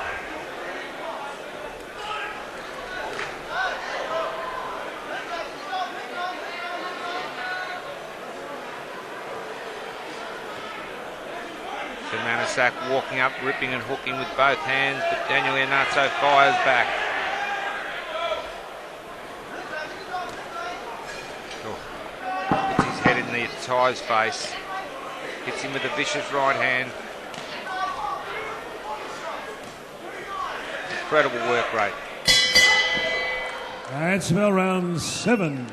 So Manasak walking up, ripping and hooking with both hands, but Daniel Iannazzo fires back. Puts his head in the Ty's face, hits him with a vicious right hand. Incredible work rate. That's about round 7.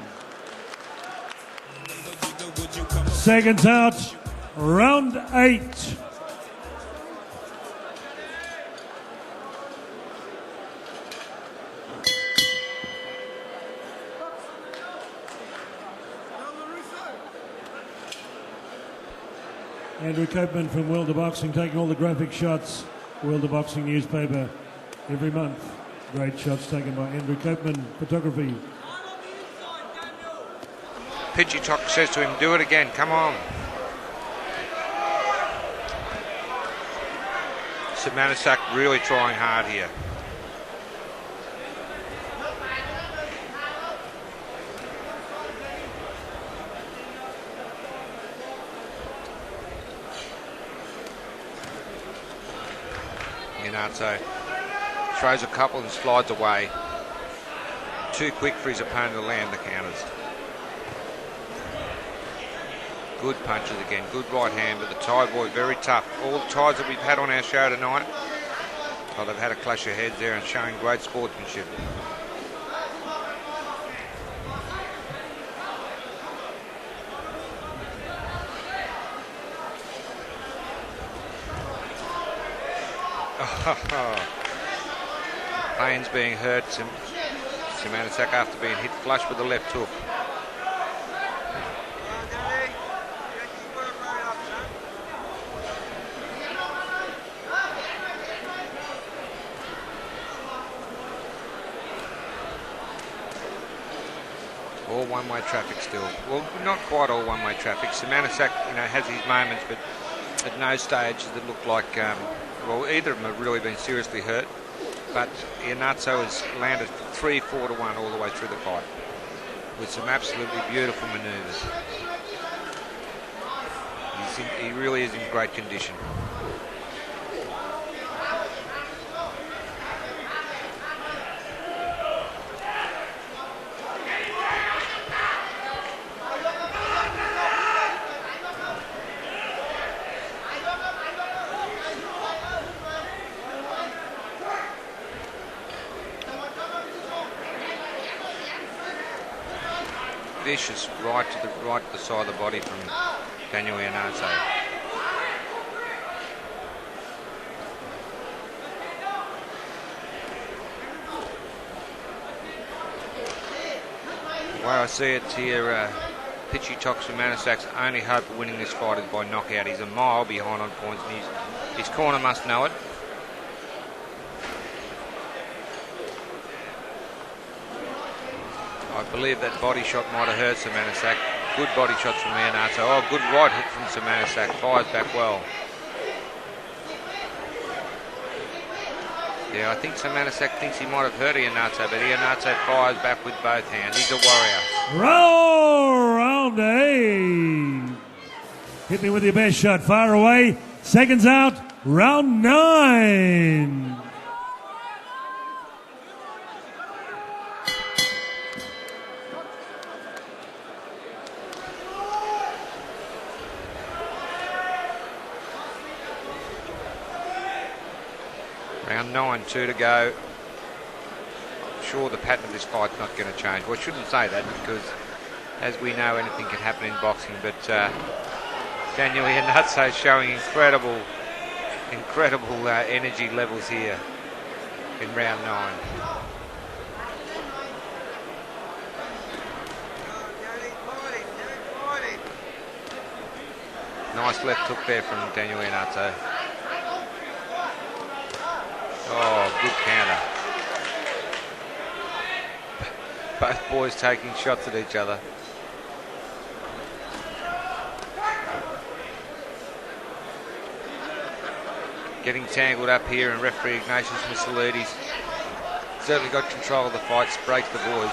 Seconds out, round 8. Andrew Copeman from World of Boxing taking all the graphic shots. World of Boxing newspaper every month. Great shots taken by Andrew Copeman, photography. Pitchy Tox says to him, do it again, come on. So Manasak really trying hard here. Iannazzo throws a couple and slides away. Too quick for his opponent to land the counters. Good punches again, good right hand, but the Thai boy very tough. All the Thais that we've had on our show tonight, oh, they've had a clash of heads there and showing great sportsmanship. Payne's being hurt. Simonasak after being hit flush with the left hook. All one-way traffic still. Well, not quite all one-way traffic. Simonasak, has his moments, but at no stage does it look like, well, either of them have really been seriously hurt. But Iheanacho has landed 3-4 to 1 all the way through the fight with some absolutely beautiful manoeuvres. He really is in great condition. Vicious right to the side of the body from Daniel Iheanacho. The way I see it here, Pichi Simonosak's only hope of winning this fight is by knockout. He's a mile behind on points, and his corner must know it. I believe that body shot might have hurt Simonosak. Good body shots from Iheanacho. Oh, good right hook from Simonosak. Fires back well. Yeah, I think Simonosak thinks he might have hurt Iheanacho, but Iheanacho fires back with both hands. He's a warrior. Round 8. Hit me with your best shot. Far away. Seconds out. Round 9. Round 9, 2 to go. I'm sure the pattern of this fight's not going to change. Well, I shouldn't say that because, as we know, anything can happen in boxing. But Daniel Iheanacho showing incredible energy levels here in round 9. Nice left hook there from Daniel Iheanacho. Oh, good counter. Both boys taking shots at each other. Getting tangled up here, and referee Ignatius Missoulides certainly got control of the fight, breaks the boys.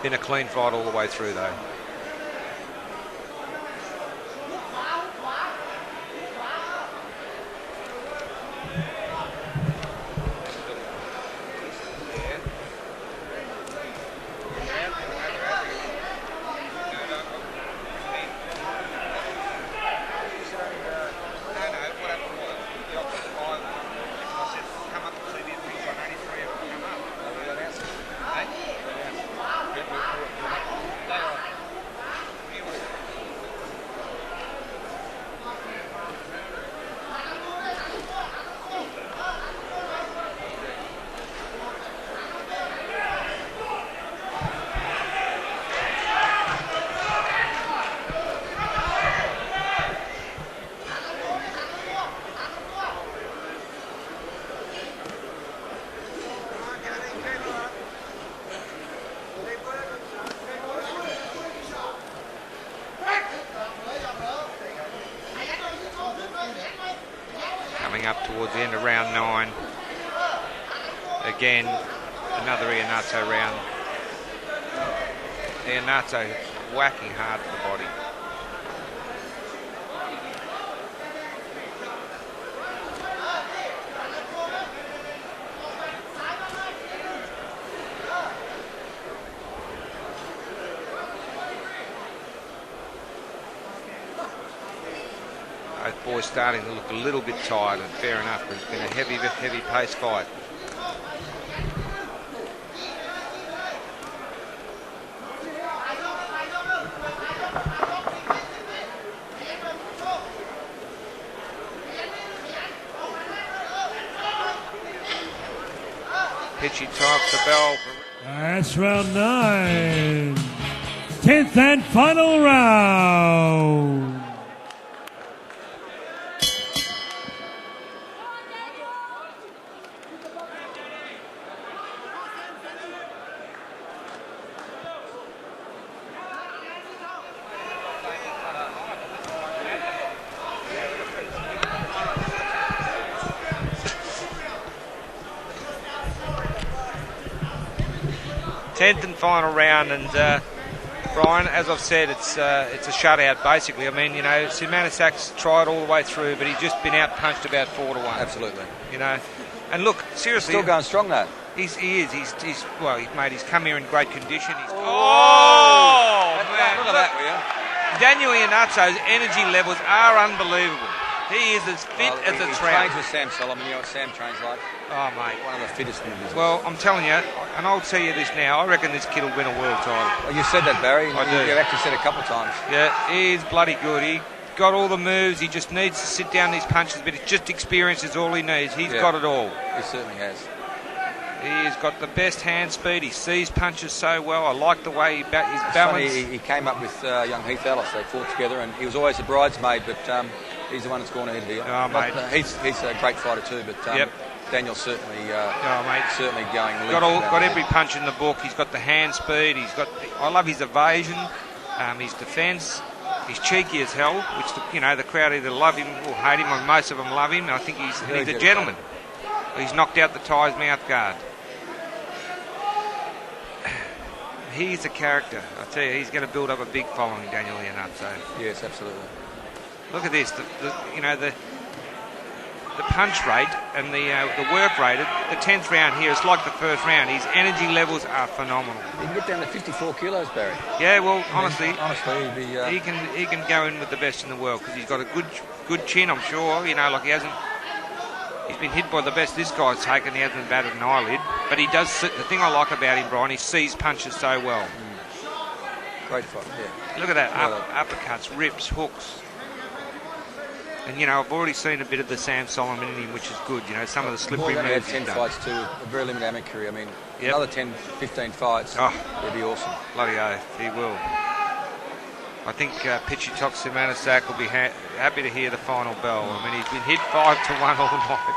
Been a clean fight all the way through though. Up towards the end of round 9. Again, another Iheanacho round. Iheanacho whacking hard at the body. Both boys starting to look a little bit tired, and fair enough, but it's been a heavy pace fight. Pitchy tops the bell. That's round 9. 10th and final round. Tenth and final round, and Brian, as I've said, it's a shutout basically. I mean, you know, Simanisak's tried all the way through, but he's just been out punched about 4-1. Absolutely. You know, and look, seriously, still going strong though. He is. He's well, mate. He's come here in great condition. He's, man! Look at that, will you? Daniel Iannazzo's energy levels are unbelievable. He is as fit as a trout. He trains with Sam Solomon. You know what Sam trains like? Oh, mate. One of the fittest in the business. Well, I'm telling you, and I'll tell you this now, I reckon this kid will win a world title. Well, you said that, Barry. I do. You've actually said it a couple of times. Yeah, he is bloody good. He got all the moves. He just needs to sit down these punches, but it's just experience is all he needs. He's got it all. He certainly has. He's got the best hand speed. He sees punches so well. I like the way he's balanced. Funny, he came up with young Heath Ellis. They fought together, and he was always the bridesmaid, but he's the one that's gone ahead here. Oh, mate. He's a great fighter too, but Daniel's certainly certainly going. Got every punch in the book. He's got the hand speed. I love his evasion, his defence. He's cheeky as hell, which the crowd either love him or hate him, or most of them love him. I think he's a gentleman. He's knocked out the Thai's mouth guard. He's a character. I tell you, he's going to build up a big following, Daniel Iannazzo. Yes, absolutely. Look at this. The punch rate and the work rate at the 10th round here is like the first round. His energy levels are phenomenal. He can get down to 54 kilos, Barry. Yeah, well, honestly, he'd be, he can go in with the best in the world because he's got a good chin, I'm sure. You know, like he's been hit by the best this guy's taken. He hasn't batted an eyelid. But he does. The thing I like about him, Brian, he sees punches so well. Great fight, yeah. Look at that. Uppercuts, rips, hooks. And, you know, I've already seen a bit of the Sam Solomon in him, which is good. You know, some of the slippery moves. He had 10 fights too, a very limited amateur career. I mean, another 10, 15 fights, he'd be awesome. Bloody oath, he will. I think Pitchy Top Simanisak will be happy to hear the final bell. I mean, he's been hit 5-1 all night.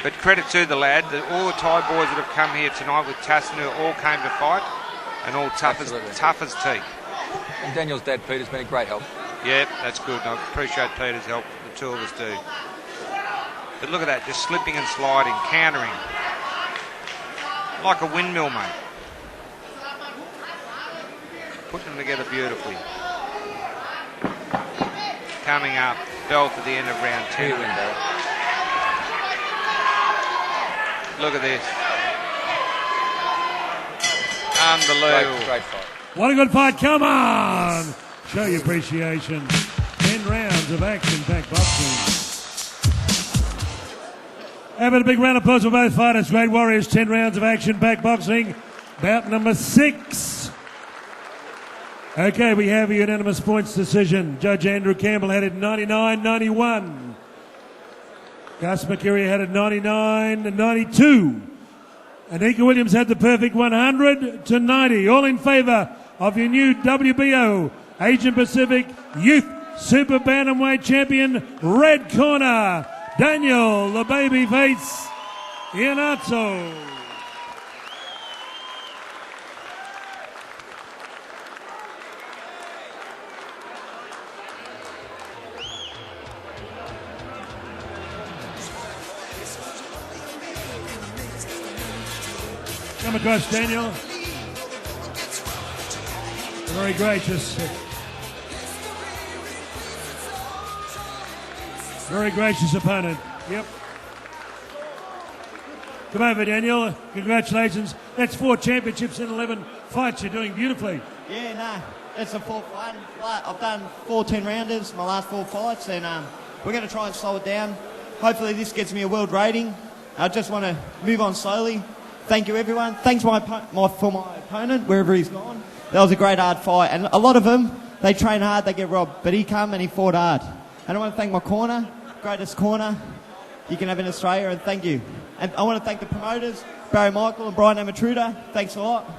But credit to the lad, all the Thai boys that have come here tonight with Tassinu all came to fight, and all tough as teak. And Daniel's dad, Peter's been a great help. Yeah, that's good. I appreciate Peter's help. The two of us do. But look at that, just slipping and sliding, countering. Like a windmill, mate. Putting them together beautifully. Coming up, bell for the end of round 10. Look at this. Unbelievable. Great fight. What a good fight. Come on. Show your appreciation. 10 rounds of action-packed boxing. How about a big round of applause for both fighters? Great Warriors, 10 rounds of action-packed boxing. Bout number 6. Okay, we have a unanimous points decision. Judge Andrew Campbell had it 99-91. Gus McCurry had it 99-92. And Ika Williams had the perfect 100-90. All in favour of your new WBO Asian Pacific Youth Super Bantamweight Champion, red corner, Daniel the Babyface Iannazzo. Come across, Daniel. Very gracious. Very gracious opponent. Yep. Come over, Daniel. Congratulations. That's 4 championships in 11 fights. You're doing beautifully. Yeah, no. it's the fourth fight. I've done 14 rounders, my last 4 fights, and we're going to try and slow it down. Hopefully this gets me a world rating. I just want to move on slowly. Thank you, everyone. Thanks for my opponent, wherever he's gone. That was a great hard fight. And a lot of them, they train hard, they get robbed. But he come and he fought hard. And I want to thank my corner, greatest corner you can have in Australia, and thank you. And I want to thank the promoters, Barry Michael and Brian Amatruda. Thanks a lot.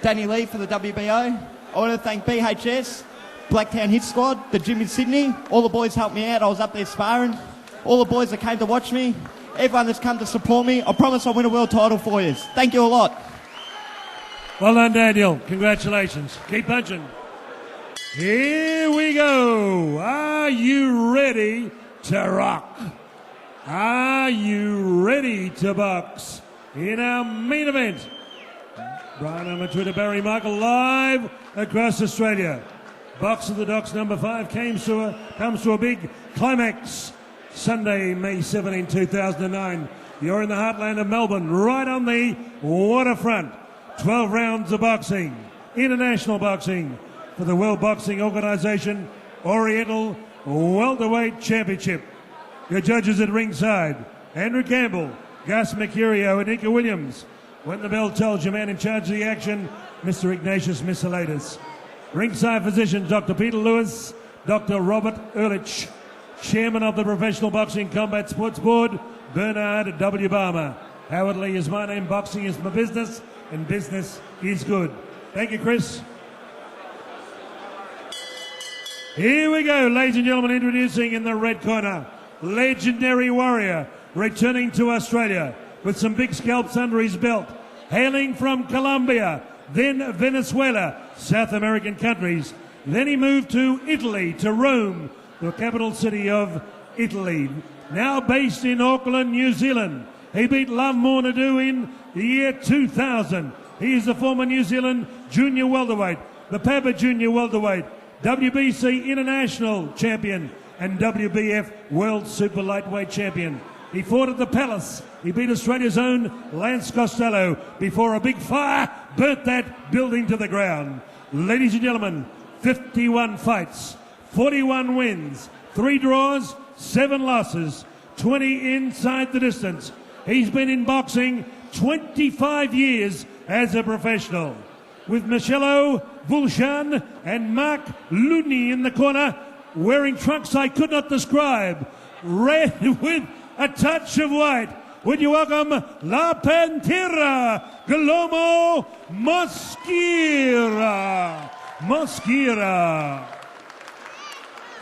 Danny Lee for the WBO. I want to thank BHS, Blacktown Hit Squad, the gym in Sydney. All the boys helped me out. I was up there sparring. All the boys that came to watch me. Everyone that's come to support me. I promise I'll win a world title for you. Thank you a lot. Well done, Daniel. Congratulations. Keep punching. Here we go. Are you ready to rock? Are you ready to box? In our main event, Brian Amatruda, Barry Michael, live across Australia. Box of the Docks number 5 comes to a big climax. Sunday, May 17, 2009. You're in the heartland of Melbourne, right on the waterfront. 12 rounds of boxing, international boxing, for the World Boxing Organisation Oriental Welterweight Championship. Your judges at ringside, Andrew Campbell, Gus Mercurio and Nika Williams. When the bell tells your man in charge of the action, Mr. Ignatius Missalaitis. Ringside physicians, Dr. Peter Lewis, Dr. Robert Ehrlich. Chairman of the Professional Boxing Combat Sports Board, Bernard W. Barmer. Howard Lee is my name, boxing is my business, and business is good. Thank you, Chris. Here we go, ladies and gentlemen, introducing in the red corner, legendary warrior, returning to Australia with some big scalps under his belt, hailing from Colombia, then Venezuela, South American countries. Then he moved to Italy, to Rome, the capital city of Italy. Now based in Auckland, New Zealand. He beat Love Mornadu in the year 2000. He is the former New Zealand junior welterweight, the Papa junior welterweight, WBC international champion, and WBF world super lightweight champion. He fought at the Palace. He beat Australia's own Lance Costello before a big fire burnt that building to the ground. Ladies and gentlemen, 51 fights, 41 wins, 3 draws, 7 losses, 20 inside the distance. He's been in boxing 25 years as a professional. With Michelo Vulshan and Mark Looney in the corner, wearing trunks I could not describe, red with a touch of white. Would you welcome La Pantera, Guillermo Mosquera.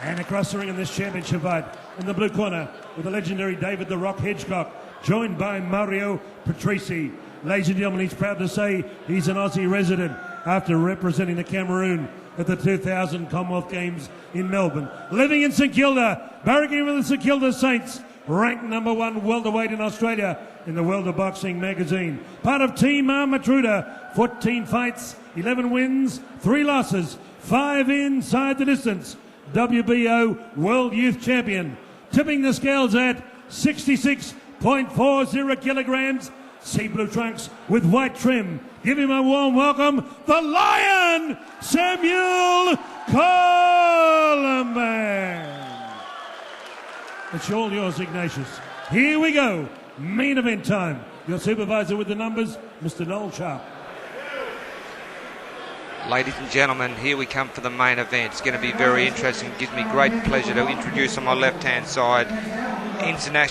And across the ring in this championship fight, in the blue corner, with the legendary David the Rock Hedgecock, joined by Mario Patrese. Ladies and gentlemen, he's proud to say he's an Aussie resident after representing the Cameroon at the 2000 Commonwealth Games in Melbourne. Living in St Kilda, barracking with the St Kilda Saints, ranked number 1 welterweight in Australia in the World of Boxing magazine. Part of Team Amatruda, 14 fights, 11 wins, 3 losses, 5 inside the distance. WBO World Youth Champion. Tipping the scales at 66.40 kilograms. Sea blue trunks with white trim. Give him a warm welcome, the Lion, Samuel Coleman. It's all yours, Ignatius. Here we go. Main event time. Your supervisor with the numbers, Mr. Noel Sharp. Ladies and gentlemen, here we come for the main event. It's going to be very interesting. It gives me great pleasure to introduce on my left-hand side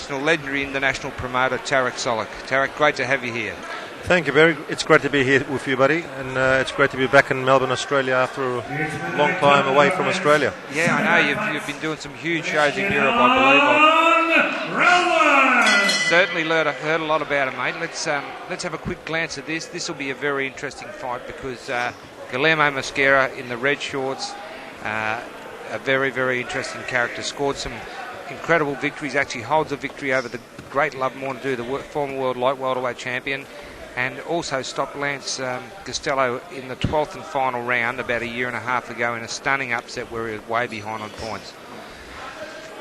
legendary international promoter Tarek Solik. Tarek, great to have you here. Thank you, Barry. It's great to be here with you, buddy, and it's great to be back in Melbourne, Australia after a long time away from Australia. Yeah, I know you've been doing some huge shows in Europe, I believe. I've certainly heard a lot about it, mate. Let's have a quick glance at this. This will be a very interesting fight because Guillermo Mosquera in the red shorts, a very, very interesting character, scored some incredible victories, actually holds a victory over the great Love Mornadu, the former world light welterweight champion, and also stopped Lance Costello in the 12th and final round about a year and a half ago in a stunning upset where he was way behind on points.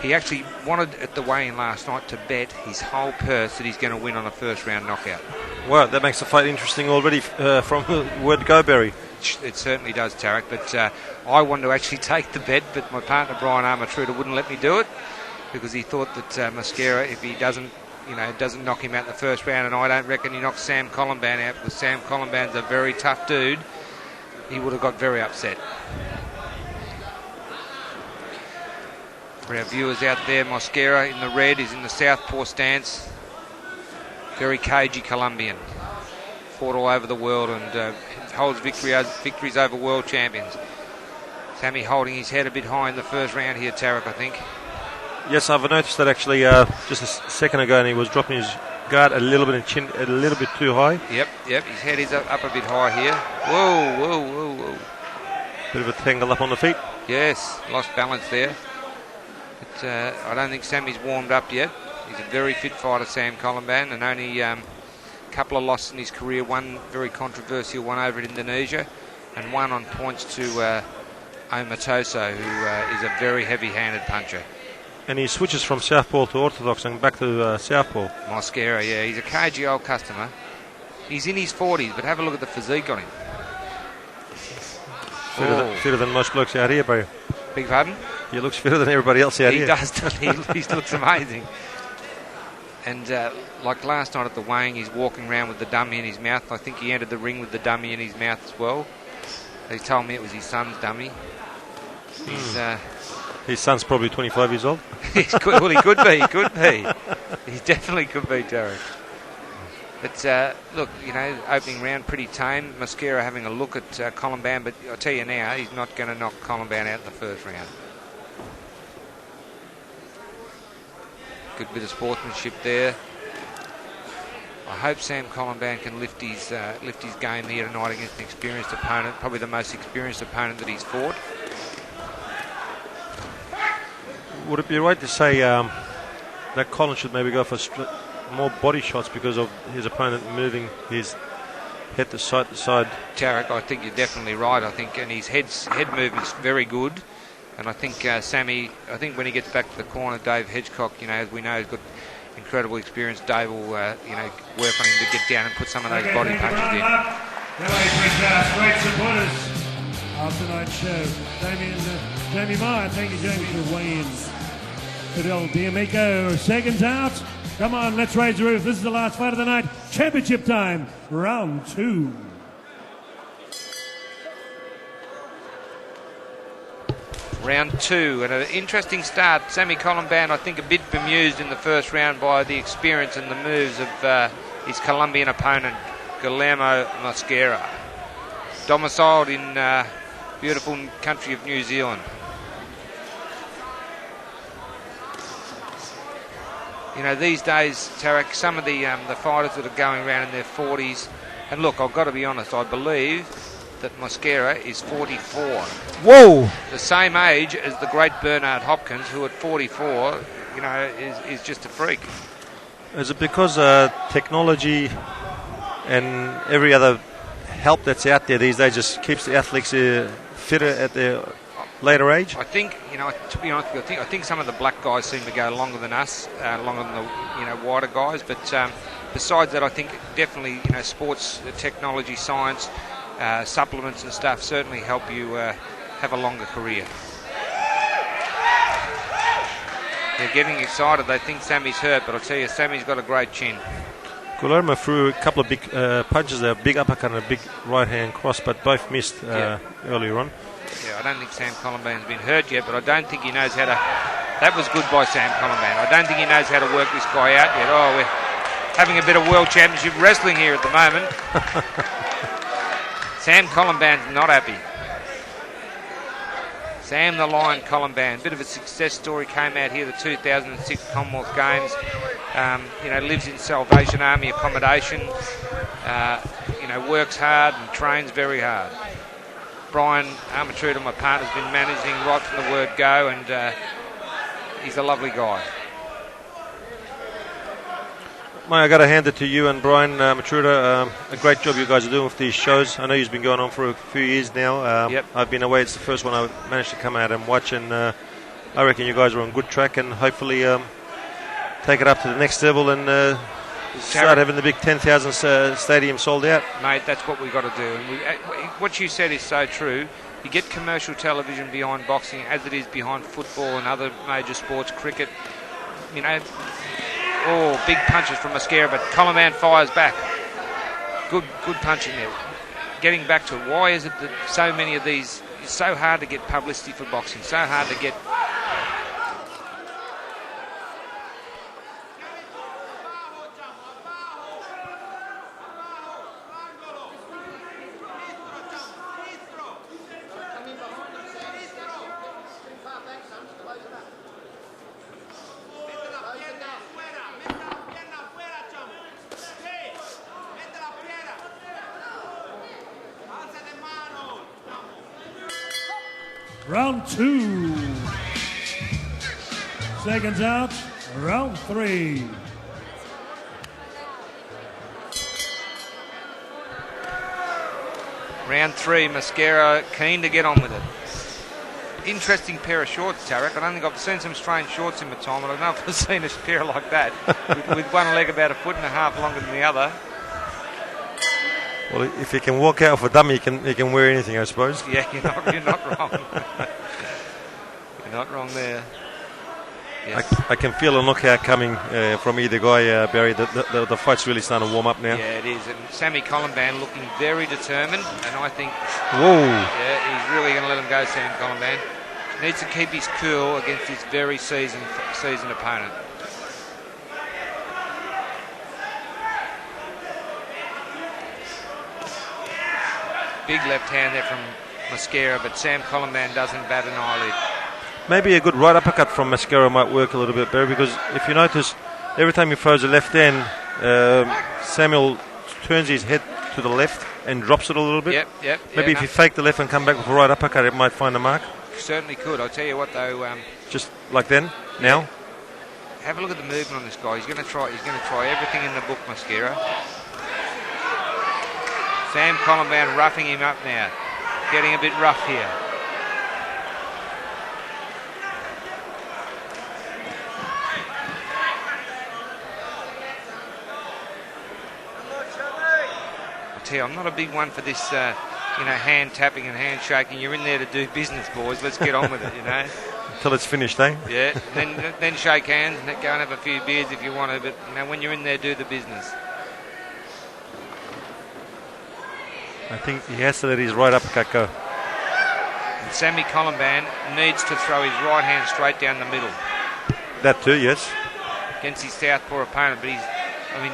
He actually wanted at the weigh-in last night to bet his whole purse that he's going to win on a first round knockout. Well, that makes the fight interesting already from the word go, Barry. It certainly does, Tarek. But I wanted to actually take the bet, but my partner Brian Armatruda wouldn't let me do it because he thought that Mosquera, if he doesn't knock him out in the first round, and I don't reckon he knocks Sam Columban out because Sam Columban's a very tough dude, he would have got very upset. For our viewers out there, Mosquera in the red is in the southpaw stance. Very cagey Colombian. Fought all over the world and holds victories over world champions. Sammy holding his head a bit high in the first round here, Tarek, I think. Yes, I've noticed that actually just a second ago, and he was dropping his guard a little bit, chin a little bit too high. Yep. His head is up a bit high here. Whoa. Bit of a tangle up on the feet. Yes, lost balance there. But I don't think Sammy's warmed up yet. He's a very fit fighter, Sam Columban, and only a couple of losses in his career. One very controversial one over in Indonesia, and one on points to Omatoso, who is a very heavy-handed puncher. And he switches from southpaw to orthodox and back to southpaw. Mosquera, yeah. He's a cagey old customer. He's in his 40s, but have a look at the physique on him. Fitter than most blokes out here, bro. Beg pardon? He looks fitter than everybody else out here. He does. He looks amazing. And like last night at the weighing, he's walking around with the dummy in his mouth. I think he entered the ring with the dummy in his mouth as well. He told me it was his son's dummy. His son's probably 25 years old. Well, he could be. He definitely could be, Derek. But look, opening round pretty tame. Mosquera having a look at Columban, but I'll tell you now, he's not going to knock Columban out in the first round. Good bit of sportsmanship there. I hope Sam Columban can lift his game here tonight against an experienced opponent, probably the most experienced opponent that he's fought. Would it be right to say that Colin should maybe go for more body shots because of his opponent moving his head to side to side? Tarek, I think you're definitely right. I think, and his head movement's very good. And I think Sammy, when he gets back to the corner, Dave Hedgecock, as we know, has got incredible experience. Dave will, work on him to get down and put some of those body punches in. Great supporters of tonight's show. Jamie Meyer, thank you, Jamie, for weighing in. Fidel D'Amico, seconds out. Come on, let's raise the roof. This is the last fight of the night. Championship time, round 2. Round 2, and an interesting start. Sammy Columban, I think, a bit bemused in the first round by the experience and the moves of his Colombian opponent, Guillermo Mosquera, domiciled in beautiful country of New Zealand. These days, Tarek, some of the fighters that are going around in their 40s, and look, I've got to be honest, I believe that Mosquera is 44. Whoa! The same age as the great Bernard Hopkins, who at 44, is just a freak. Is it because technology and every other help that's out there these days just keeps the athletes fitter at their later age? I think, to be honest with you, I think some of the black guys seem to go longer than us, longer than the whiter guys. But besides that, I think definitely, sports, technology, science, supplements and stuff certainly help you have a longer career. They're getting excited. They think Sammy's hurt, but I'll tell you, Sammy's got a great chin. Guillermo threw a couple of big punches there, a big uppercut and a big right-hand cross, but both missed earlier on. Yeah, I don't think Sam Columban's been hurt yet, but I don't think he knows how to... That was good by Sam Columban. I don't think he knows how to work this guy out yet. Oh, we're having a bit of World Championship wrestling here at the moment. Sam Columban's not happy. Sam the Lion Columban, bit of a success story, came out here the 2006 Commonwealth Games. Lives in Salvation Army accommodation. Works hard and trains very hard. Brian Armatruda, my partner, has been managing right from the word go, and he's a lovely guy. Mate, I got to hand it to you and Brian Armatruda. A great job you guys are doing with these shows. I know you've been going on for a few years now. Yep. I've been away. It's the first one I managed to come out and watch, and I reckon you guys are on good track, and hopefully take it up to the next level and start having the big 10,000 stadium sold out. Mate, that's what we've got to do. And what you said is so true. You get commercial television behind boxing as it is behind football and other major sports, cricket. You know, big punches from Mascara, but Colombin fires back. Good punching there. Getting back to why is it that so many of these, it's so hard to get publicity for boxing, so hard to get. Round 2. Seconds out. Round 3. Round 3, Mascara keen to get on with it. Interesting pair of shorts, Tarek. I don't think I've seen some strange shorts in my time, but I don't know if I've seen a pair like that with one leg about 1.5 feet longer than the other. Well, if you can walk out for dummy, you can wear anything, I suppose. Yeah, you're not wrong. You're not wrong there. Yes. I can feel a knockout coming from either guy, Barry. The fight's really starting to warm up now. Yeah, it is. And Sammy Colombin looking very determined, and I think... Whoa! Yeah, he's really going to let him go, Sam Colombin. Needs to keep his cool against his very seasoned opponent. Big left hand there from Mascara, but Sam Colombin doesn't bat an eyelid. Maybe a good right uppercut from Mascara might work a little bit better, because if you notice, every time he throws a left hand, Samuel turns his head to the left and drops it a little bit. Yep. Maybe if you fake the left and come back with a right uppercut, it might find a mark. Certainly could. I'll tell you what, though. Just like then, now. Have a look at the movement on this guy. He's going to try everything in the book, Mascara. Sam Colombin roughing him up now. Getting a bit rough here. I'll tell you, I'm not a big one for this, hand tapping and hand shaking. You're in there to do business, boys. Let's get on with it, Until it's finished, eh? Yeah, then shake hands and go and have a few beers if you want to, but when you're in there, do the business. I think he has to let his right uppercut go. And Sammy Colombin needs to throw his right hand straight down the middle. That too, yes. Against his southpaw opponent, but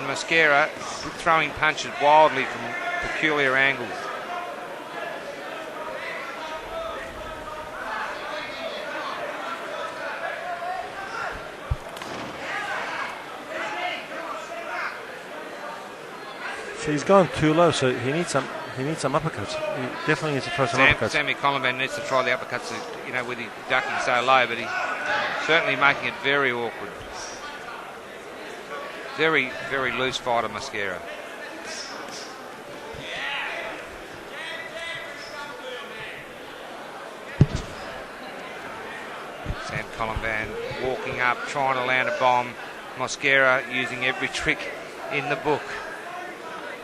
Mascara throwing punches wildly from peculiar angles. So he's gone too low, so he needs some uppercuts. He definitely needs to throw some uppercuts. Sammy Colombin needs to try the uppercuts, with his ducking so low, but he's certainly making it very awkward. Very, very loose fighter, Mascara. Sam Colombin walking up, trying to land a bomb. Mascara using every trick in the book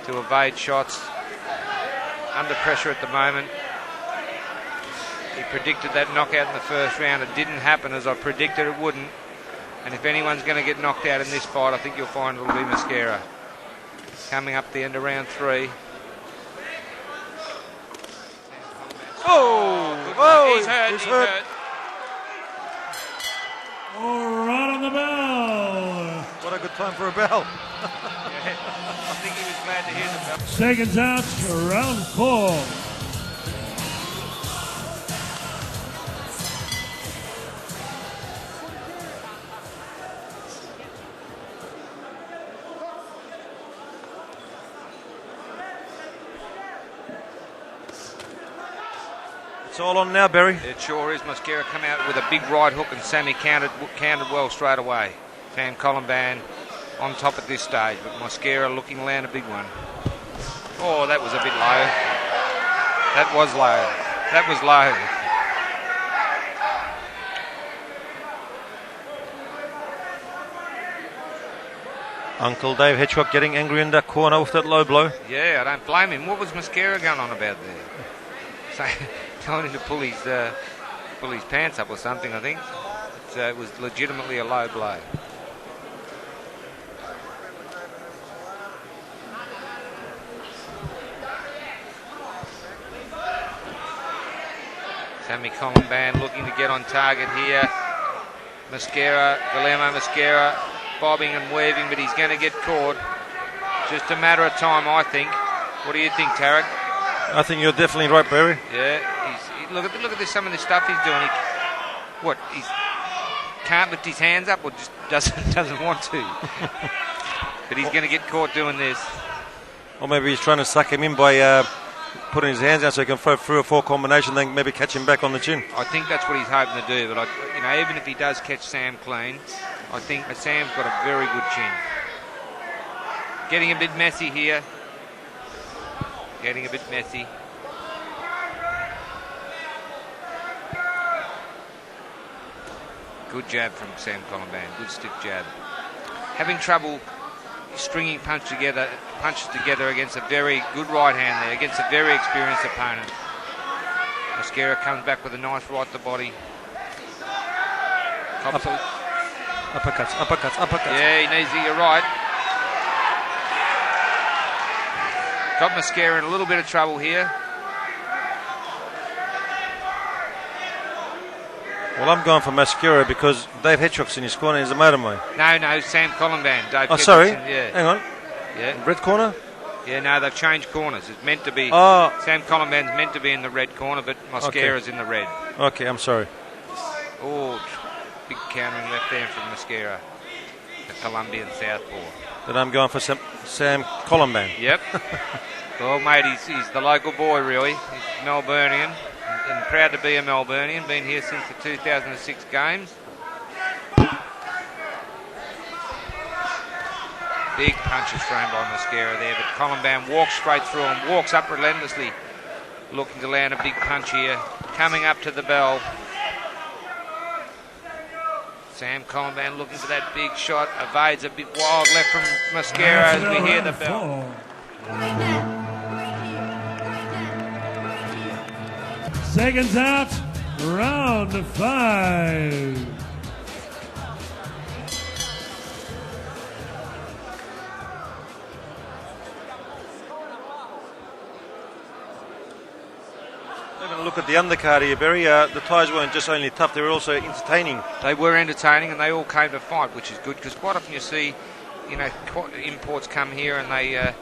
to evade shots. Under pressure at the moment. He predicted that knockout in the first round. It didn't happen as I predicted it wouldn't. And if anyone's going to get knocked out in this fight, I think you'll find it'll be Mascara. Coming up the end of round 3. Oh, he's hurt. Oh, right on the bell. What a good time for a bell. I think he was glad to hear the bell. Seconds out, round 4. It's all on now, Barry. It sure is. Mascara come out with a big right hook, and Sammy countered well straight away. Sam Colombin on top at this stage, but Mascara looking to land a big one. Oh, that was a bit low. That was low. Uncle Dave Hitchcock getting angry in that corner with that low blow. Yeah, I don't blame him. What was Mascara going on about there? So, telling him to pull his pants up or something, I think. It was legitimately a low blow. Sammy Columban looking to get on target here. Guillermo Mascara bobbing and weaving, but he's going to get caught. Just a matter of time, I think. What do you think, Tarek? I think you're definitely right, Barry. Yeah, look at this, some of the stuff he's doing. He can't lift his hands up, or just doesn't want to. But he's going to get caught doing this. Or maybe he's trying to suck him in by putting his hands out so he can throw 3 or 4 combination, then maybe catch him back on the chin. I think that's what he's hoping to do. But even if he does catch Sam clean, I think Sam's got a very good chin. Getting a bit messy here. Getting a bit messy. Good jab from Sam Columban. Good stiff jab. Having trouble stringing punches together against a very good right hand there, against a very experienced opponent. Mascara comes back with a nice right to body. Uppercuts. Yeah, he needs to get right. Got Mascara in a little bit of trouble here. Well, I'm going for Mascara because Dave Hitchcock's in his corner. He's a mate of mine. No, Sam Columban. Sorry. Yeah. Hang on. Yeah. Red corner? Yeah, no, they've changed corners. It's meant to be... Oh. Sam Columban's meant to be in the red corner, but Mascara's in the red. Okay, I'm sorry. Oh, big countering left hand from Mascara, the Colombian southpaw. Then I'm going for Sam Columban. Yep. Well, mate, he's the local boy, really. He's Melburnian, and proud to be a Melburnian. Been here since the 2006 games. Big punches thrown by Mascara there, but Columban walks straight through him, walks up relentlessly, looking to land a big punch here. Coming up to the bell. Sam Columban looking for that big shot, evades a bit wild left from Mascara as we hear the bell. Seconds out, round 5. Having a look at the undercard here, Barry. The ties weren't just only tough, they were also entertaining. They were entertaining, and they all came to fight, which is good, because quite often you see, imports come here and they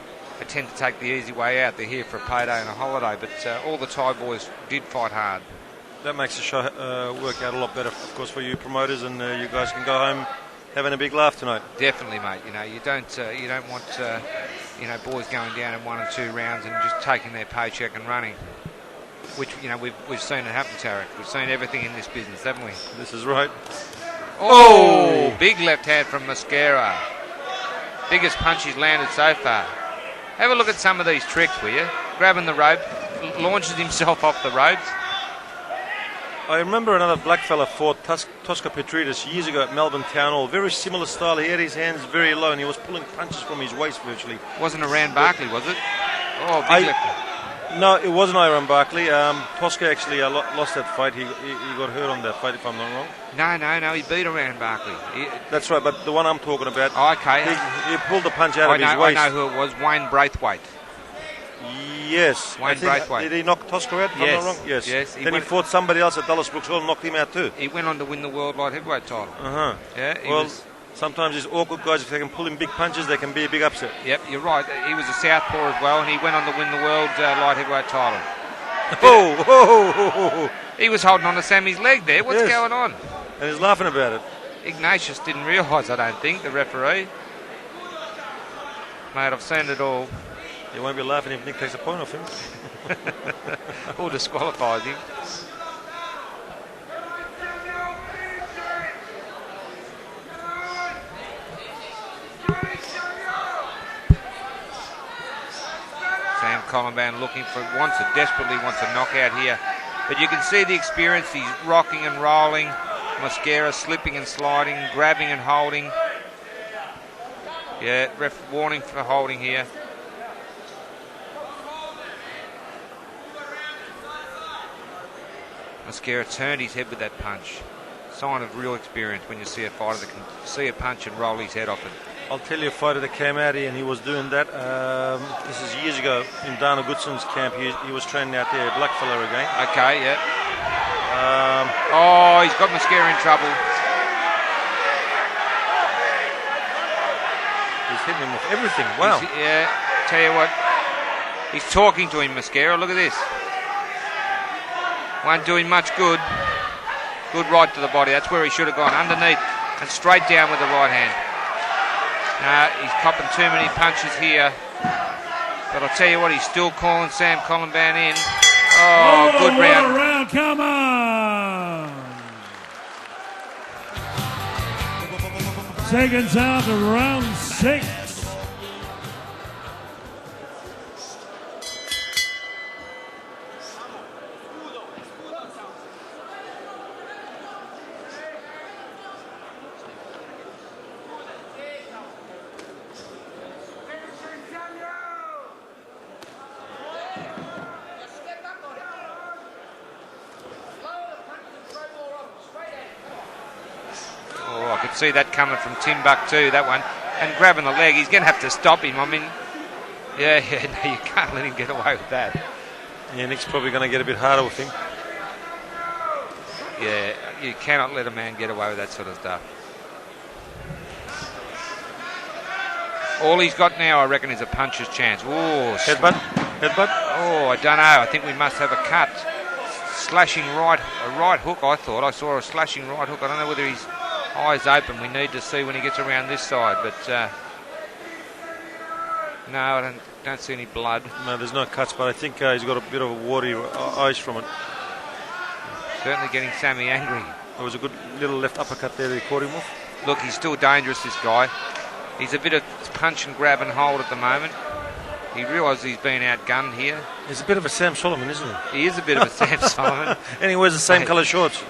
tend to take the easy way out. They're here for a payday and a holiday, but all the Thai boys did fight hard. That makes the show work out a lot better, of course, for you promoters, and you guys can go home having a big laugh tonight. Definitely, mate. You don't want boys going down in 1 and 2 rounds and just taking their paycheck and running. Which we've seen it happen, Tarek. We've seen everything in this business, haven't we? This is right. Oh! Big left hand from Mascara. Biggest punch he's landed so far. Have a look at some of these tricks, will you? Grabbing the rope, launches himself off the ropes. I remember another black fella fought Tosca Petridis years ago at Melbourne Town Hall. Very similar style. He had his hands very low and he was pulling punches from his waist virtually. Wasn't Iran Barkley, was it? Oh, big left. No, it wasn't Iran Barkley. Tosca actually lost that fight. He got hurt on that fight, if I'm not wrong. No, he beat Iran Barkley. That's right, but the one I'm talking about, okay. He pulled the punch out of his waist. I know who it was, Wayne Braithwaite. Yes. Wayne Braithwaite. Did he knock Tosca out, if I'm not wrong? Yes. Then he fought somebody else at Dallas Brooks Hall and knocked him out too. He went on to win the world light heavyweight title. Yeah, sometimes these awkward guys, if they can pull in big punches, they can be a big upset. Yep, you're right. He was a southpaw as well, and he went on to win the world light heavyweight title. He was holding on to Sammy's leg there. What's going on? And he's laughing about it. Ignatius didn't realise, I don't think, the referee. Mate, I've seen it all. He won't be laughing if Nick takes a point off him. Or disqualifies him. Sam Columban desperately wants a knockout here. But you can see the experience. He's rocking and rolling. Mascara slipping and sliding, grabbing and holding. Yeah, ref warning for holding here. Mascara turned his head with that punch. Sign of real experience when you see a fighter that can see a punch and roll his head off it. I'll tell you a fighter that came out here and he was doing that. This is years ago in Dana Goodson's camp. He was training out there, black fella again. Okay, yeah. Oh, he's got Mascara in trouble. He's hitting him with everything. Wow. Yeah, tell you what. He's talking to him, Mascara. Look at this. Won't do him much good. Good right to the body. That's where he should have gone. Underneath and straight down with the right hand. He's copping too many punches here. But I'll tell you what, he's still calling Sam Collinban in. Oh, good round. What a round, come on! Seconds out to round 6. See that coming from Timbuktu, that one, and grabbing the leg. He's going to have to stop him. I mean, no, you can't let him get away with that. Yeah, Nick's probably going to get a bit harder with him. Yeah, you cannot let a man get away with that sort of stuff. All he's got now, I reckon, is a puncher's chance. Oh, headbutt. Oh, I don't know. I think we must have a cut. Slashing right, a right hook. I thought I saw a slashing right hook. I don't know whether he's eyes open. We need to see when he gets around this side, but no, I don't see any blood. No, there's no cuts, but I think he's got a bit of a watery eyes from it. Certainly getting Sammy angry. There was a good little left uppercut there that he caught him with. Look, he's still dangerous, this guy. He's a bit of punch and grab and hold at the moment. He realises he's been outgunned here. He's a bit of a Sam Solomon, isn't he? He is a bit of a Sam Solomon. And he wears the same colour shorts.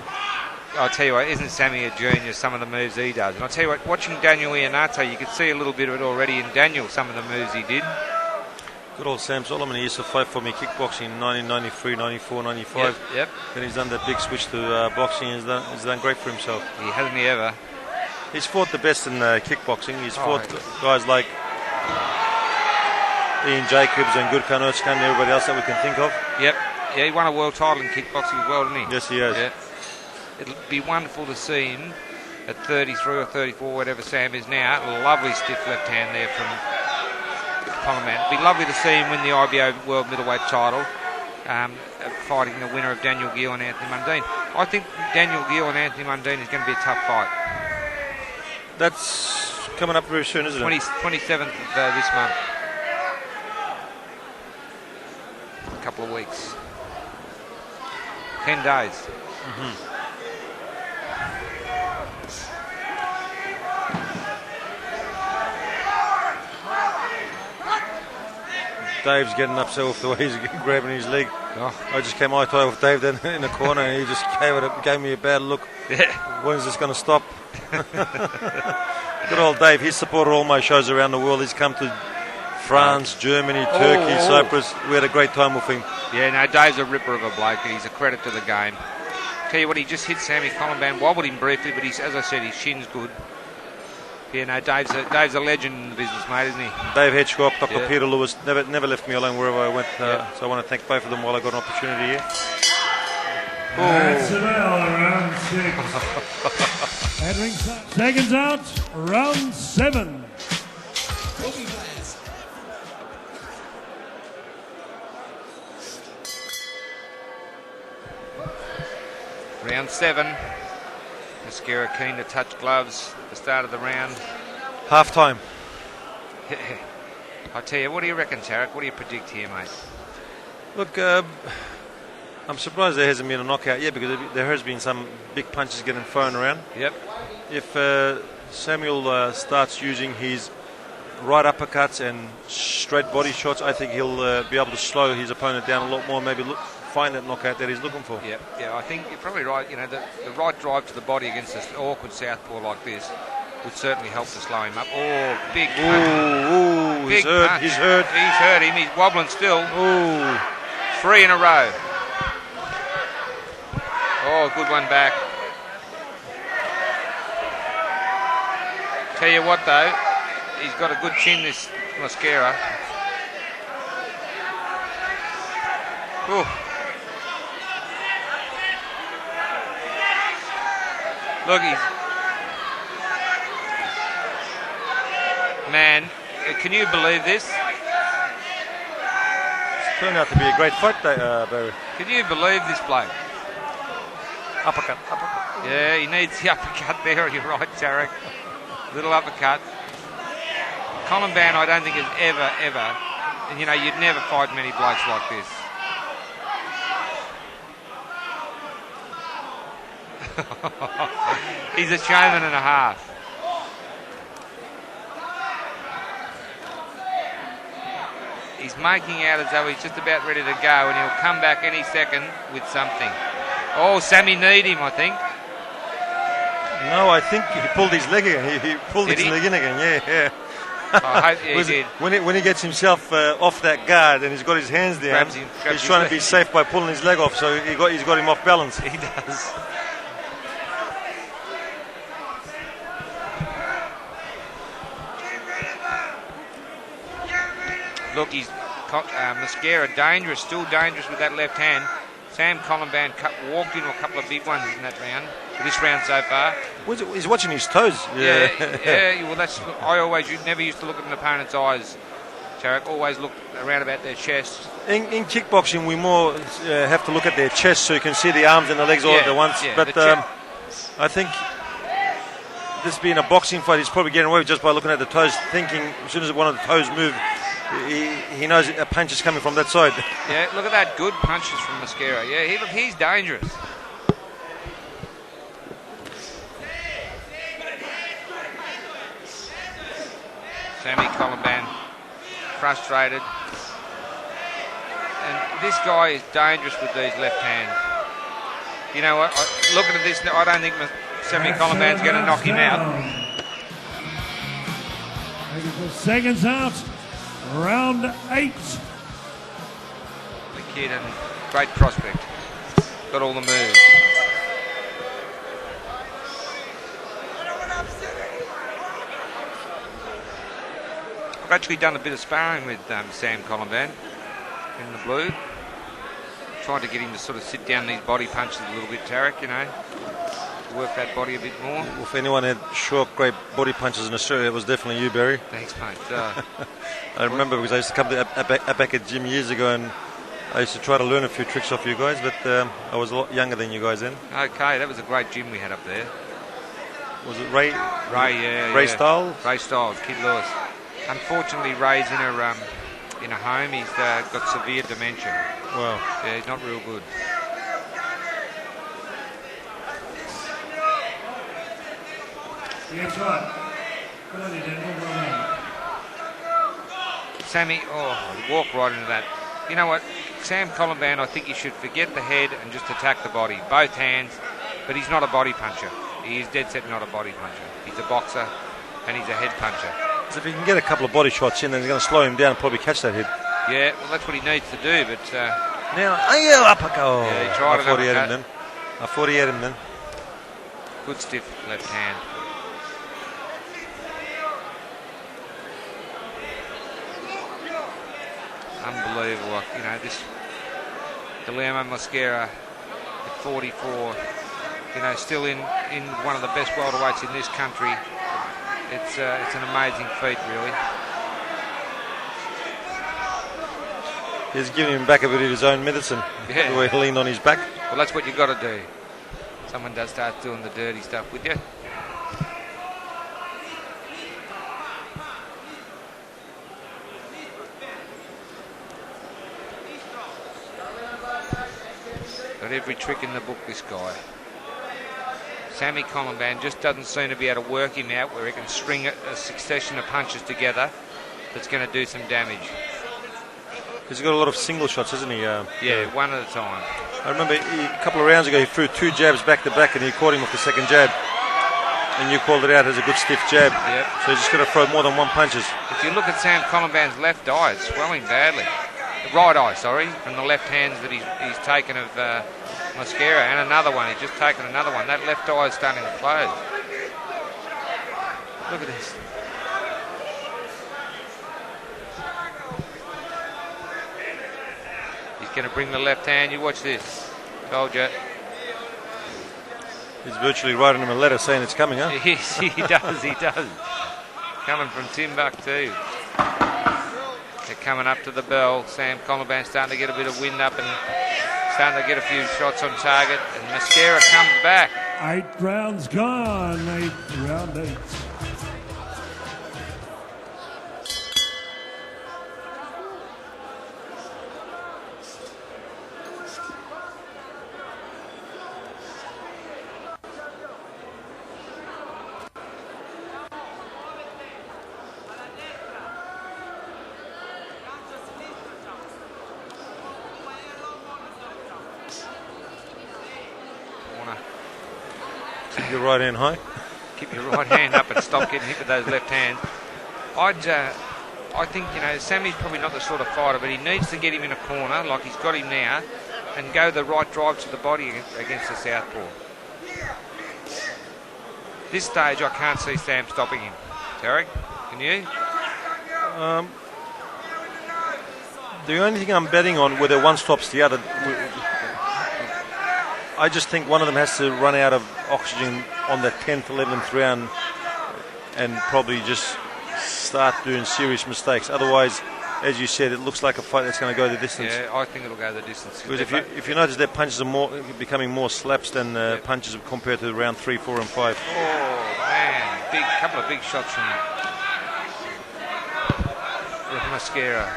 I'll tell you what, isn't Sammy a junior, some of the moves he does? And I'll tell you what, watching Daniel Iannate, you could see a little bit of it already in Daniel, some of the moves he did. Good old Sam Solomon. He used to fight for me kickboxing in 1993, 94, 95. Yep. Then he's done that big switch to boxing. He's done great for himself. He hasn't he ever? He's fought the best in kickboxing. He's fought guys like Ian Jacobs and Gurkhan Özkan and everybody else that we can think of. Yep. Yeah, he won a world title in kickboxing as well, didn't he? Yes, he has. Yeah. It'll be wonderful to see him at 33 or 34, whatever Sam is now. A lovely stiff left hand there from Collinban. It'd be lovely to see him win the IBO World Middleweight title, fighting the winner of Daniel Gill and Anthony Mundine. I think Daniel Gill and Anthony Mundine is going to be a tough fight. That's coming up very soon, isn't it? 27th of this month. A couple of weeks. 10 days. Mm-hmm. Dave's getting upset with the way he's grabbing his leg. Oh. I just came eye-to-eye with Dave then in the corner and he just gave me a bad look. Yeah. When's this going to stop? Good old Dave. He's supported all my shows around the world. He's come to France, Germany, Turkey, Cyprus. We had a great time with him. Yeah, no, Dave's a ripper of a bloke and he's a credit to the game. Tell you what, he just hit Sammy Collinban, wobbled him briefly, but as I said, his shin's good. Yeah, no, Dave's a legend in the business, mate, isn't he? Dave Hedgecock, Dr. Peter Lewis, never left me alone wherever I went. So I want to thank both of them while I got an opportunity here. That's it all, round 6. At ringside. Seconds out, round 7. Round 7. Mascara keen to touch gloves at the start of the round. Half time. I tell you, what do you reckon, Tarek? What do you predict here, mate? Look, I'm surprised there hasn't been a knockout yet because there has been some big punches getting thrown around. Yep. If Samuel starts using his right uppercuts and straight body shots, I think he'll be able to slow his opponent down a lot more, maybe find that knockout that he's looking for. Yeah, I think you're probably right. You know, the right drive to the body against an awkward southpaw like this would certainly help to slow him up. Oh, big punch. Ooh, big he's hurt. punch. He's hurt. He's hurt him. He's wobbling still. Ooh. 3 in a row. Oh, good one back. Tell you what, though, he's got a good chin, this Mosquera. Ooh. Look, man, can you believe this? It's turned out to be a great fight, Barry. Can you believe this bloke? Uppercut. Yeah, he needs the uppercut there. You're right, Tarek. Little uppercut. Colin Ban, I don't think has ever, and you know, you'd never fight many blokes like this. He's a showman and a half. He's making out as though he's just about ready to go, and he'll come back any second with something. Oh, Sammy need him, I think. No, I think he pulled his leg again. He pulled his leg in again. Yeah. I hope he did. When he gets himself off that guard and he's got his hands down, he's trying to be safe by pulling his leg off. So he's got him off balance. He does. Look, he's Mosquera dangerous, still dangerous with that left hand. Sam Collinban walked into a couple of big ones in that round. This round so far. He's watching his toes. Yeah. Well, I never used to look at an opponent's eyes. Tarek, always look around about their chest. In kickboxing, we more have to look at their chest so you can see the arms and the legs all at once. Yeah, but I think this being a boxing fight, he's probably getting away just by looking at the toes, thinking as soon as one of the toes move, he knows a punch is coming from that side. Yeah, look at that. Good punches from Mosquera. Yeah, he's dangerous. Sammy Collinban, frustrated. And this guy is dangerous with these left hands. You know what? Looking at this, I don't think Sammy Collinban's going to knock him out. 84 seconds out. Round 8. The kid, and great prospect. Got all the moves. I've actually done a bit of sparring with Sam Collinban in the blue. Trying to get him to sort of sit down these body punches a little bit, Tarek, you know. Work that body a bit more. Well, if anyone had short, great body punches in Australia, it was definitely you, Barry. Thanks, mate. I remember because I used to come to back at gym years ago, and I used to try to learn a few tricks off you guys, but I was a lot younger than you guys then. Okay, that was a great gym we had up there. Was it Ray? Ray Styles? Ray Styles, Kid Lewis. Unfortunately, Ray's in a home. He's got severe dementia. Wow. Yeah, he's not real good. Yeah, that's right. Good on you, Denver. Well done. Sammy, walk right into that. You know what? Sam Collinban, I think you should forget the head and just attack the body. Both hands. But he's not a body puncher. He is dead set not a body puncher. He's a boxer and he's a head puncher. So if he can get a couple of body shots in, then he's going to slow him down and probably catch that head. Yeah, well, that's what he needs to do, but... now, uppercut. Yeah, he tried I thought he had him then. Good stiff left hand. Unbelievable. You know, this Guillermo Mosquera at 44, you know, still in one of the best welterweights in this country. It's an amazing feat, really. He's giving him back a bit of his own medicine. Yeah. The way he leaned on his back. Well, that's what you've got to do. Someone does start doing the dirty stuff with you. Got every trick in the book, this guy. Sammy Collinban just doesn't seem to be able to work him out where he can string a succession of punches together that's going to do some damage. He's got a lot of single shots, hasn't he? Yeah, one at a time. I remember a couple of rounds ago he threw 2 jabs back to back and he caught him with the second jab. and you called it out as a good stiff jab. Yep. So you just got to throw more than one punches. If you look at Sam Colomban's left eye, it's swelling badly. The right eye, sorry, from the left hands that he's taken of Mosquera, and another one. He's just taken another one. That left eye is starting to close. Look at this. He's going to bring the left hand. You watch this. Told you. He's virtually writing him a letter saying it's coming, huh? Yes, he does, he does. Coming from Timbuktu. They're coming up to the bell. Sam Colomban starting to get a bit of wind up and starting to get a few shots on target. And Mosquera comes back. 8 rounds gone. Round 8. Keep your right hand high. Keep your right hand up and stop getting hit with those left hands. I think, Sammy's probably not the sort of fighter, but he needs to get him in a corner like he's got him now and go the right drive to the body against the southpaw. This stage, I can't see Sam stopping him. Tarek, can you? The only thing I'm betting on, whether one stops the other, I just think one of them has to run out of oxygen on the 10th, 11th round and probably just start doing serious mistakes. Otherwise, as you said, it looks like a fight that's going to go the distance. Yeah, I think it'll go the distance. Because if you notice, their punches are becoming more slaps than punches compared to round 3, 4 and 5. Oh, man. Couple of big shots from Mosquera.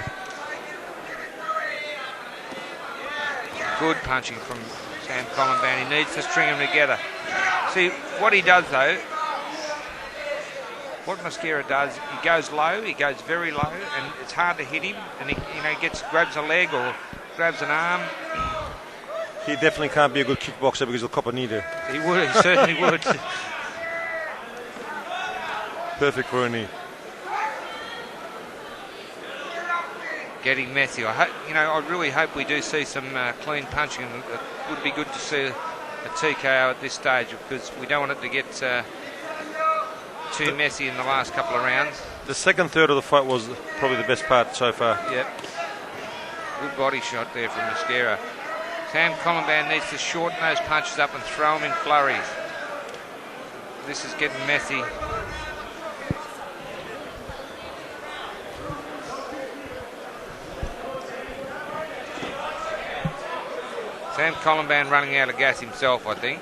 Good punching from Sam Colomban. He needs to string them together. See, what he does though, what Mosquera does, he goes low, he goes very low, and it's hard to hit him, and he grabs a leg or grabs an arm. He definitely can't be a good kickboxer because he'll cop a knee there. He would, he certainly would. Perfect for a knee. Getting messy. I really hope we do see some clean punching. It would be good to see a TKO at this stage because we don't want it to get too messy in the last couple of rounds. The second third of the fight was probably the best part so far. Yep. Good body shot there from Mosquera. Sam Colomban needs to shorten those punches up and throw them in flurries. This is getting messy. Sam Colomban running out of gas himself, I think.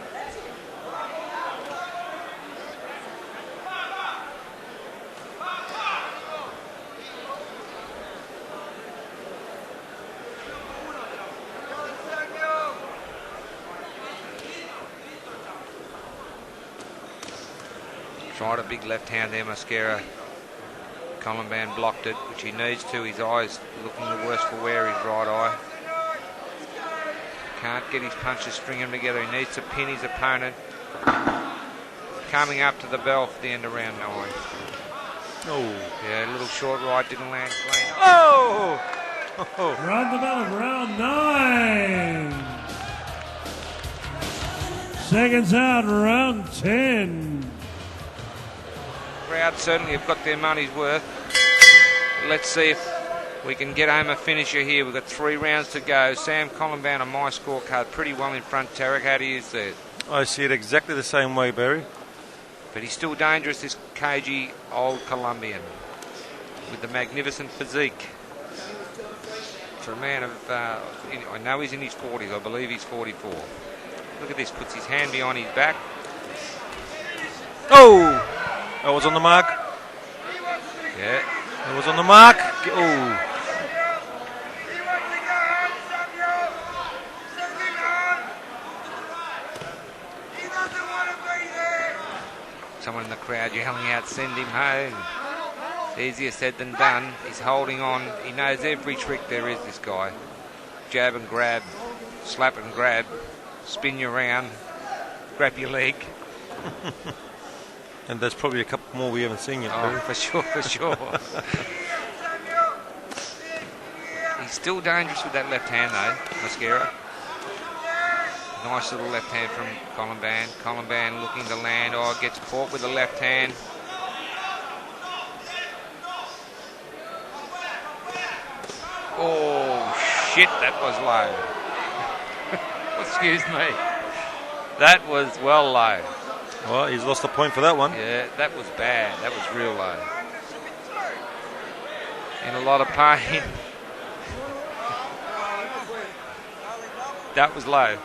Tried a big left hand there, Mosquera. Colomban blocked it, which he needs to. His eye's looking the worse for wear, his right eye. Can't get his punches, string them together. He needs to pin his opponent. Coming up to the bell for the end of round 9. Oh. Yeah, a little short right, didn't land clean. Oh! Round the bell of round 9. Seconds out, round 10. Crowd certainly have got their money's worth. Let's see if we can get home a finisher here. We've got 3 rounds to go. Sam Colomban on my scorecard pretty well in front. Tarek, how do you see it? I see it exactly the same way, Barry. But he's still dangerous, this cagey old Colombian with the magnificent physique. For a man of, I know he's in his 40s, I believe he's 44. Look at this, puts his hand behind his back. Oh! That was on the mark. Yeah. It was on the mark. Oh. Someone in the crowd yelling out, send him home. It's easier said than done. He's holding on. He knows every trick there is, this guy. Jab and grab, slap and grab, spin you around, grab your leg. And there's probably a couple more we haven't seen yet. Oh, for sure, for sure. He's still dangerous with that left hand, though, Mascara. Nice little left hand from Columban. Columban looking to land. Oh, gets caught with the left hand. Oh, shit, that was low. Excuse me. That was well low. Well, he's lost a point for that one. Yeah, that was bad. That was real low. In a lot of pain. That was low.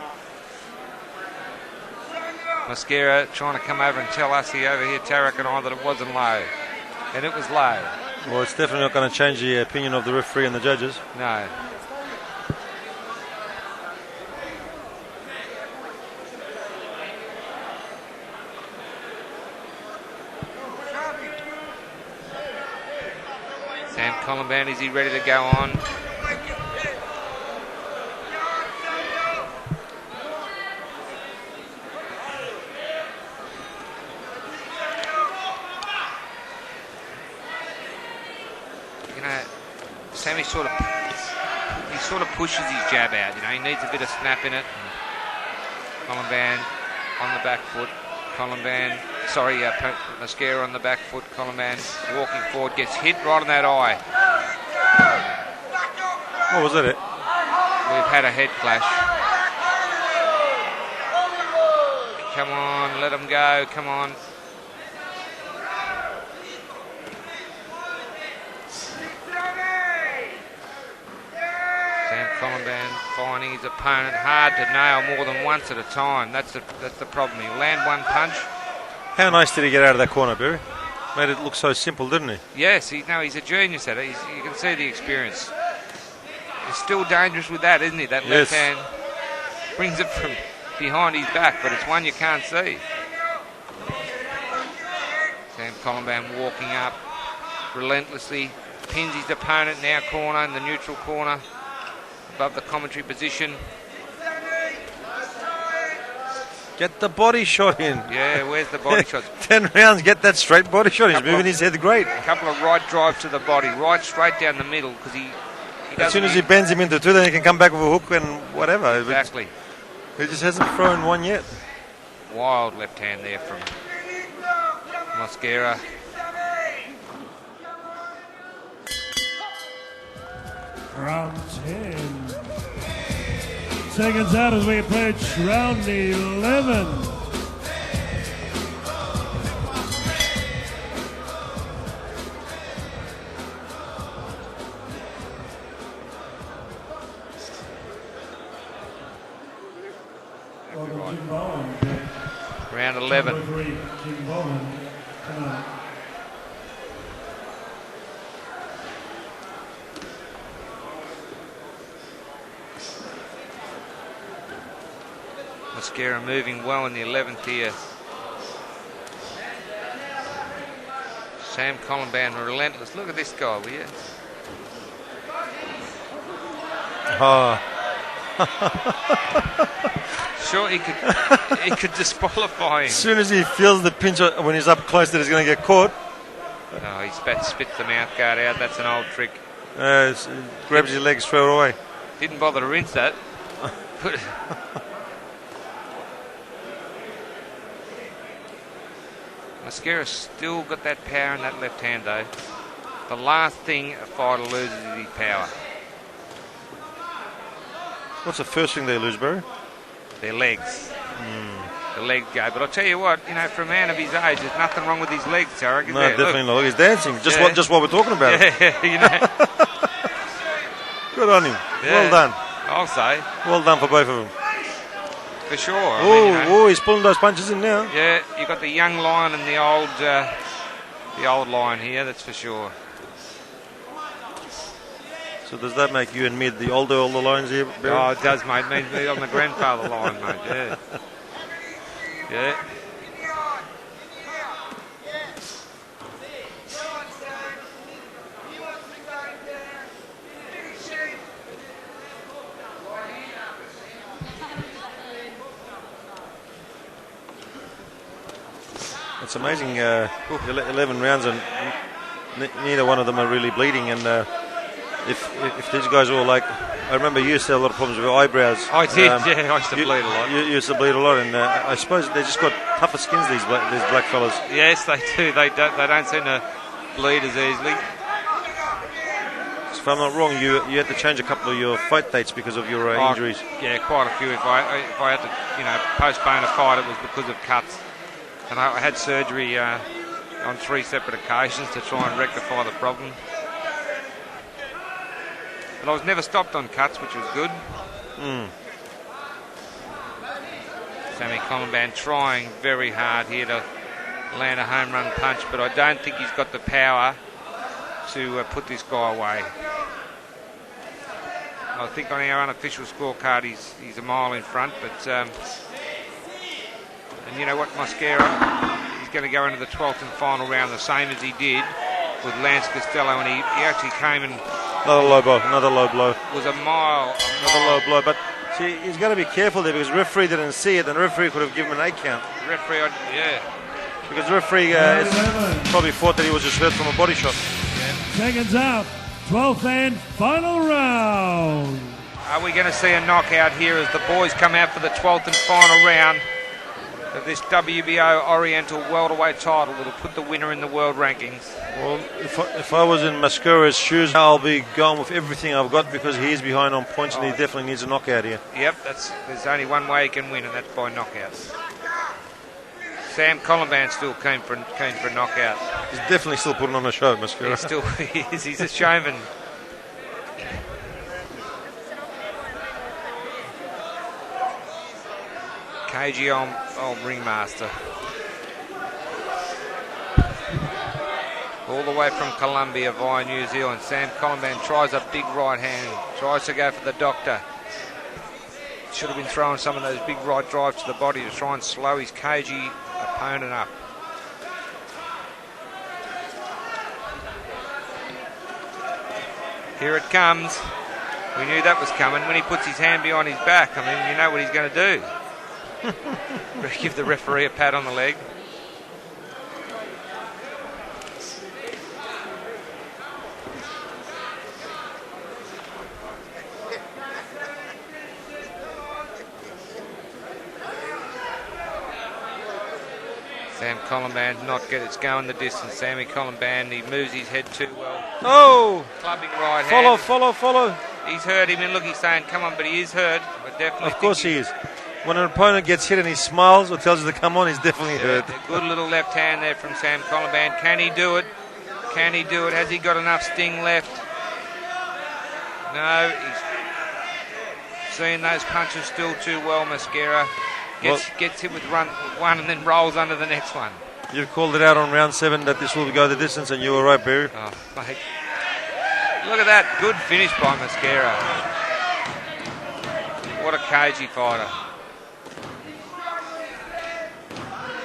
Mascara trying to come over and tell us here over here, Tarek and I, that it wasn't low. And it was low. Well, it's definitely not going to change the opinion of the referee and the judges. No. Sam Columban, is he ready to go on? You know, Sammy sort of pushes his jab out. You know, he needs a bit of snap in it. Columban on the back foot. Columban, sorry, Mascara on the back foot. Columban walking forward, gets hit right on that eye. What was it? We've had a head clash. Come on, let him go, come on. Sam Columban finding his opponent hard to nail more than once at a time. That's the problem. He'll land one punch. How nice did he get out of that corner, Barry? Made it look so simple, didn't he? Yes, he's a genius at it. You can see the experience. He's still dangerous with that, isn't he? That left hand brings it from behind his back, but it's one you can't see. Sam Columban walking up relentlessly, pins his opponent in our corner, in the neutral corner, above the commentary position. Get the body shot in. Yeah, where's the body shot? 10 rounds, get that straight body shot. He's moving his head great. A couple of right drives to the body, right straight down the middle, because he as soon as he bends him into two, then he can come back with a hook and whatever. Exactly. He just hasn't thrown one yet. Wild left hand there from Mascara. Round 10. Seconds out as we approach round 11. Round 11. Mascara moving well in the 11th here. Sam Columban relentless. Look at this guy, will you? Oh. Sure, he could disqualify him. As soon as he feels the pinch when he's up close that he's going to get caught. Oh, he spits the mouth guard out. That's an old trick. Grabs his leg straight away. Didn't bother to rinse that. Mascara's still got that power in that left hand, though. The last thing a fighter loses is his power. What's the first thing they lose, Barry? Their legs. The legs go. But I'll tell you what, you know, for a man of his age, there's nothing wrong with his legs, Tarek. No, definitely not. He's dancing. Just what we're talking about. Yeah, you know. Good on him. Yeah, well done. I'll say. Well done for both of them. For sure. Oh, he's pulling those punches in now. Yeah, you got the young lion and the old lion here. That's for sure. So does that make you and me the older lions here, Barry? Oh, it does, mate. Me, I'm the grandfather lion, mate. Yeah. Yeah. That's It's amazing. 11 rounds and neither one of them are really bleeding. And if these guys were like, I remember you used to have a lot of problems with your eyebrows. I did, I used to bleed a lot. You used to bleed a lot, and I suppose they just got tougher skins, these black fellas. Yes, they do. They don't seem to bleed as easily. If I'm not wrong, you had to change a couple of your fight dates because of your injuries. Yeah, quite a few. If I had to, postpone a fight, it was because of cuts. And I had surgery on 3 separate occasions to try and rectify the problem. But I was never stopped on cuts, which was good. Sammy Columbine trying very hard here to land a home run punch, but I don't think he's got the power to put this guy away. I think on our unofficial scorecard he's a mile in front, but and you know what, Mosquera, he's going to go into the 12th and final round the same as he did with Lance Costello, and he actually came and another low blow. Was a mile. Another low blow, but see, he's got to be careful there because the referee didn't see it, and the referee could have given him an 8 count. Because the referee probably thought that he was just hurt from a body shot. Seconds out, 12th and final round. Are we going to see a knockout here as the boys come out for the 12th and final round of this WBO Oriental welterweight title that will put the winner in the world rankings? Well, if I was in Mascara's shoes, I'll be going with everything I've got because he is behind on points and he definitely needs a knockout here. Yep, there's only one way he can win, and that's by knockouts. Sam Columbine still keen for a knockout. He's definitely still putting on a show, Mascara. He is. He's a showman. KG old ringmaster. All the way from Colombia via New Zealand. Sam Columbine tries a big right hand. Tries to go for the doctor. Should have been throwing some of those big right drives to the body to try and slow his cagey opponent up. Here it comes. We knew that was coming. When he puts his hand behind his back, I mean, you know what he's going to do. Give the referee a pat on the leg. Sam Columbine it's going the distance. Sammy Columbine, he moves his head too well. Oh! Clubbing right hand. Follow. He's hurt him, and look, he's saying, come on, but he is hurt. But definitely. Of course he is. When an opponent gets hit and he smiles or tells you to come on, he's definitely hurt. A good little left hand there from Sam Columbine. Can he do it? Has he got enough sting left? No, he's seeing those punches still too well, Mascara. Gets hit with one and then rolls under the next one. You've called it out on round 7 that this will go the distance, and you were right, Barry. Oh, mate. Look at that. Good finish by Mascara. What a cagey fighter.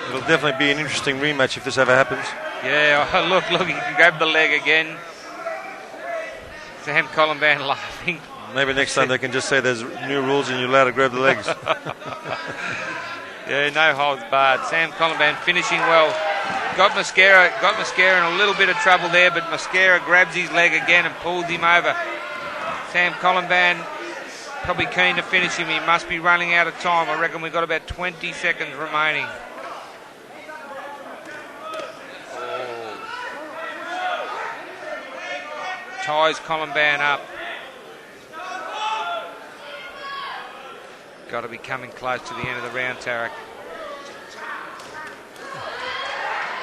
It'll definitely be an interesting rematch if this ever happens. Yeah, look, he can grab the leg again. Sam Columbine laughing. Maybe next time they can just say there's new rules and you're allowed to grab the legs. Yeah, no holds barred. Sam Columbine finishing well. Got Mascara in a little bit of trouble there, but Mascara grabs his leg again and pulls him over. Sam Columbine probably keen to finish him. He must be running out of time. I reckon we've got about 20 seconds remaining. Ties Columbine up. Got to be coming close to the end of the round, Tarek.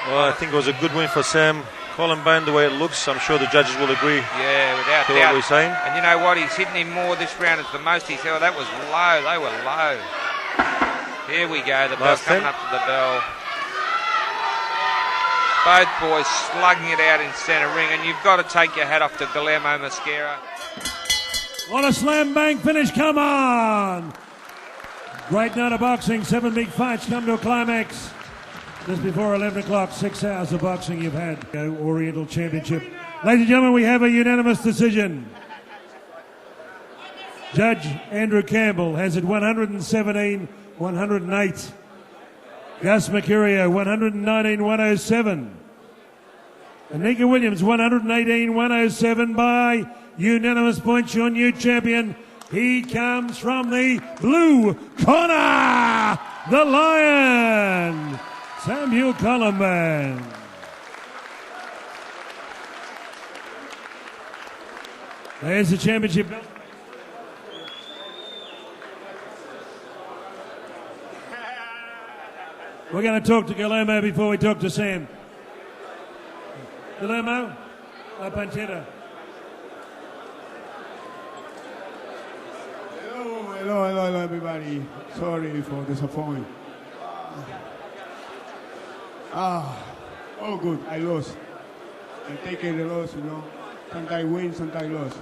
Well, I think it was a good win for Sam Columbine, the way it looks. I'm sure the judges will agree. Yeah, without doubt. What we're saying. And you know what? He's hitting him more this round. It's the most he's held. That was low. They were low. Here we go. The bell coming up to the bell. Both boys slugging it out in centre ring, and you've got to take your hat off to Guillermo Mascara. What a slam bang finish. Come on. Great night of boxing. 7 big fights come to a climax. Just before 11 o'clock, 6 hours of boxing you've had. Oriental Championship. Ladies and gentlemen, we have a unanimous decision. Judge Andrew Campbell has it 117-108. Gus Mercurio, 119.107. Anika Williams, 118.107 by unanimous points. Your new champion. He comes from the blue corner, the Lion, Samuel Colomban. There's the championship belt. We're going to talk to Guillermo before we talk to Sam. Guillermo, La Pantera. Hello, everybody. Sorry for disappointment. Oh, good. I lost. I take the loss, you know. Sometimes win, sometimes lose.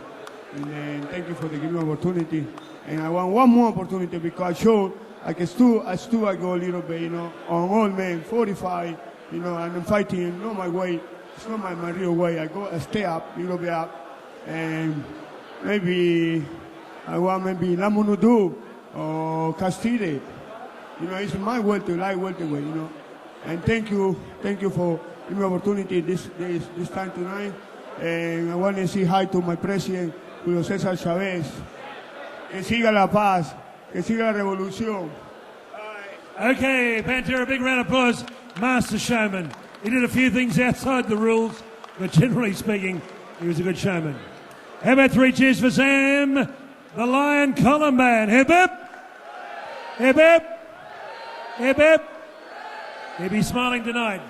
And then thank you for the giving opportunity. And I want one more opportunity because I showed I go a little bit, you know, on all men, 45, you know, and I'm fighting, not my way. It's not my real way. I stay up, a little bit up. And maybe I want maybe Lamunudu or Castile. You know, it's my way to light welterweight, you know. And thank you for giving me opportunity this time tonight. And I want to say hi to my president, Julio César Chávez. Que siga la paz, que siga la revolución. Okay, Pantera, big round of applause. Master showman. He did a few things outside the rules, but generally speaking, he was a good showman. How about 3 cheers for Sam, the Lion Colomban? Hip hip! Hip hip! Hip hip! He'll be smiling tonight.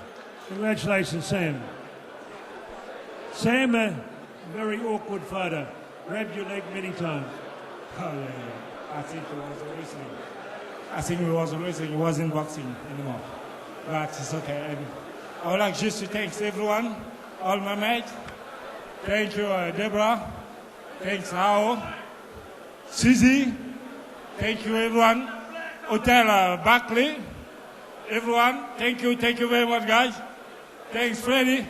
Congratulations, Sam. Sam, a very awkward fighter. Grabbed your leg many times. Oh, yeah. I think it was wrestling. I think it was wrestling. It wasn't boxing anymore. But it's okay. And I would like just to thank everyone, all my mates. Thank you, Deborah. Thanks, Ao. Suzy. Thank you, everyone. Hotel Barclay. Everyone, thank you very much, guys. Thanks, Freddie.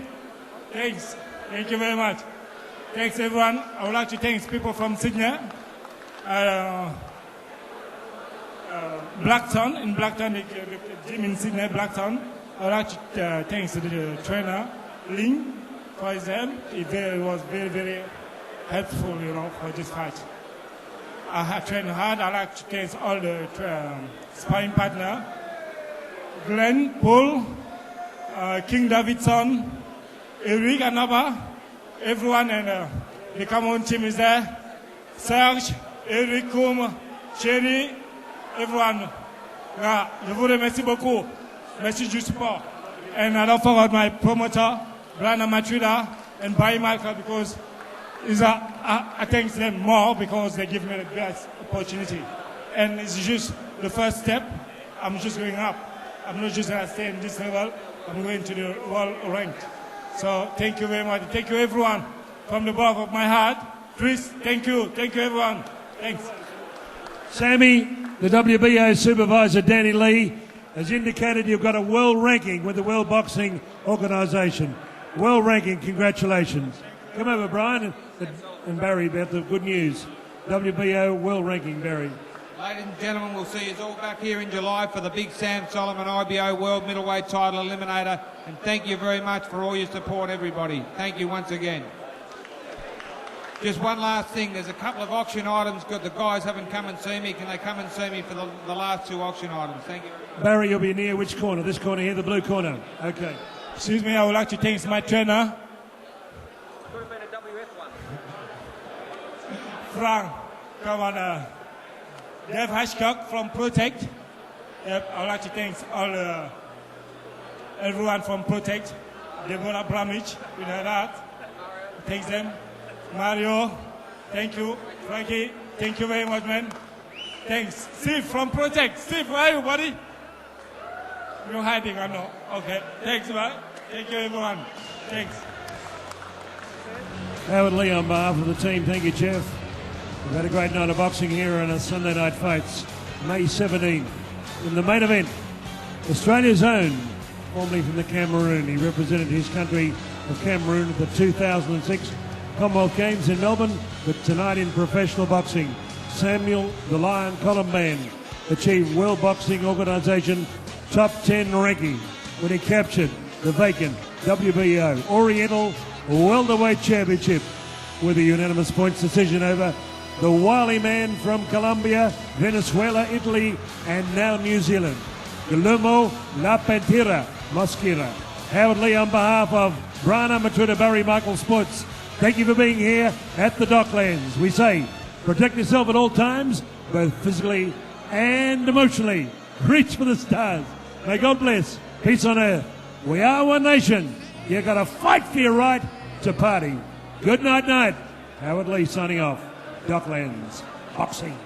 Thanks. Thank you very much. Thanks, everyone. I would like to thank people from Sydney. Blacktown, in Blacktown, the gym in Sydney, Blacktown. I would like to thank the trainer, Ling, for his help. It was very, very helpful, you know, for this fight. I have trained hard. I like to thank all the sparring partner, Glenn, Paul, King Davidson, Eric Anaba, everyone, and the Cameroon team is there. Serge, Eric Koum, Thierry, everyone. Je vous remercie beaucoup. Merci du support. And I don't forget my promoter, Brandon Matrida, and Barry Michael, because I thank them more because they give me the best opportunity. And it's just the first step. I'm just going up. I'm not just going to stay in this level. I'm going to the world rank. So thank you very much. Thank you, everyone. From the bottom of my heart, Chris, thank you. Thank you, everyone. Thanks. Sammy, the WBO supervisor, Danny Lee, has indicated you've got a world ranking with the World Boxing Organisation. World ranking, congratulations. Come over, Brian, and Barry, about the good news. WBO world ranking, Barry. Ladies and gentlemen, we'll see you all back here in July for the big Sam Solomon IBO World Middleweight Title Eliminator. And thank you very much for all your support, everybody. Thank you once again. Just one last thing. There's a couple of auction items. The guys haven't come and seen me. Can they come and see me for the last 2 auction items? Thank you. Barry, you'll be near which corner? This corner here, the blue corner. Okay. Excuse me, I would like to thank my trainer. Could have been a WF one. Frank, come on. Dave Hitchcock from Protect. Yep, I would like to thank all everyone from Protect. Deborah Bramich, with her heart. Thanks them. Mario, thank you. Frankie, thank you very much, man. Thanks. Steve from Protect. Steve, where are you, buddy? You're hiding, I know. Okay. Thanks, man. Thank you, everyone. Thanks. Howard Lee on behalf of the team. Thank you, Jeff. We've had a great night of boxing here on a Sunday Night Fights, May 17. In the main event, Australia's own, formerly from the Cameroon. He represented his country of Cameroon at the 2006 Commonwealth Games in Melbourne, but tonight in professional boxing, Samuel the Lion Colomban achieved World Boxing Organisation top 10 ranking when he captured the vacant WBO Oriental Welterweight Championship with a unanimous points decision over the wily man from Colombia, Venezuela, Italy, and now New Zealand, Guillermo La Pantera Mosquera. Howard Lee, on behalf of Brian Matruda, Barry Michael Sports, thank you for being here at the Docklands. We say, protect yourself at all times, both physically and emotionally. Reach for the stars. May God bless. Peace on earth. We are one nation. You got to fight for your right to party. Good night, night. Howard Lee signing off. Docklands Boxing.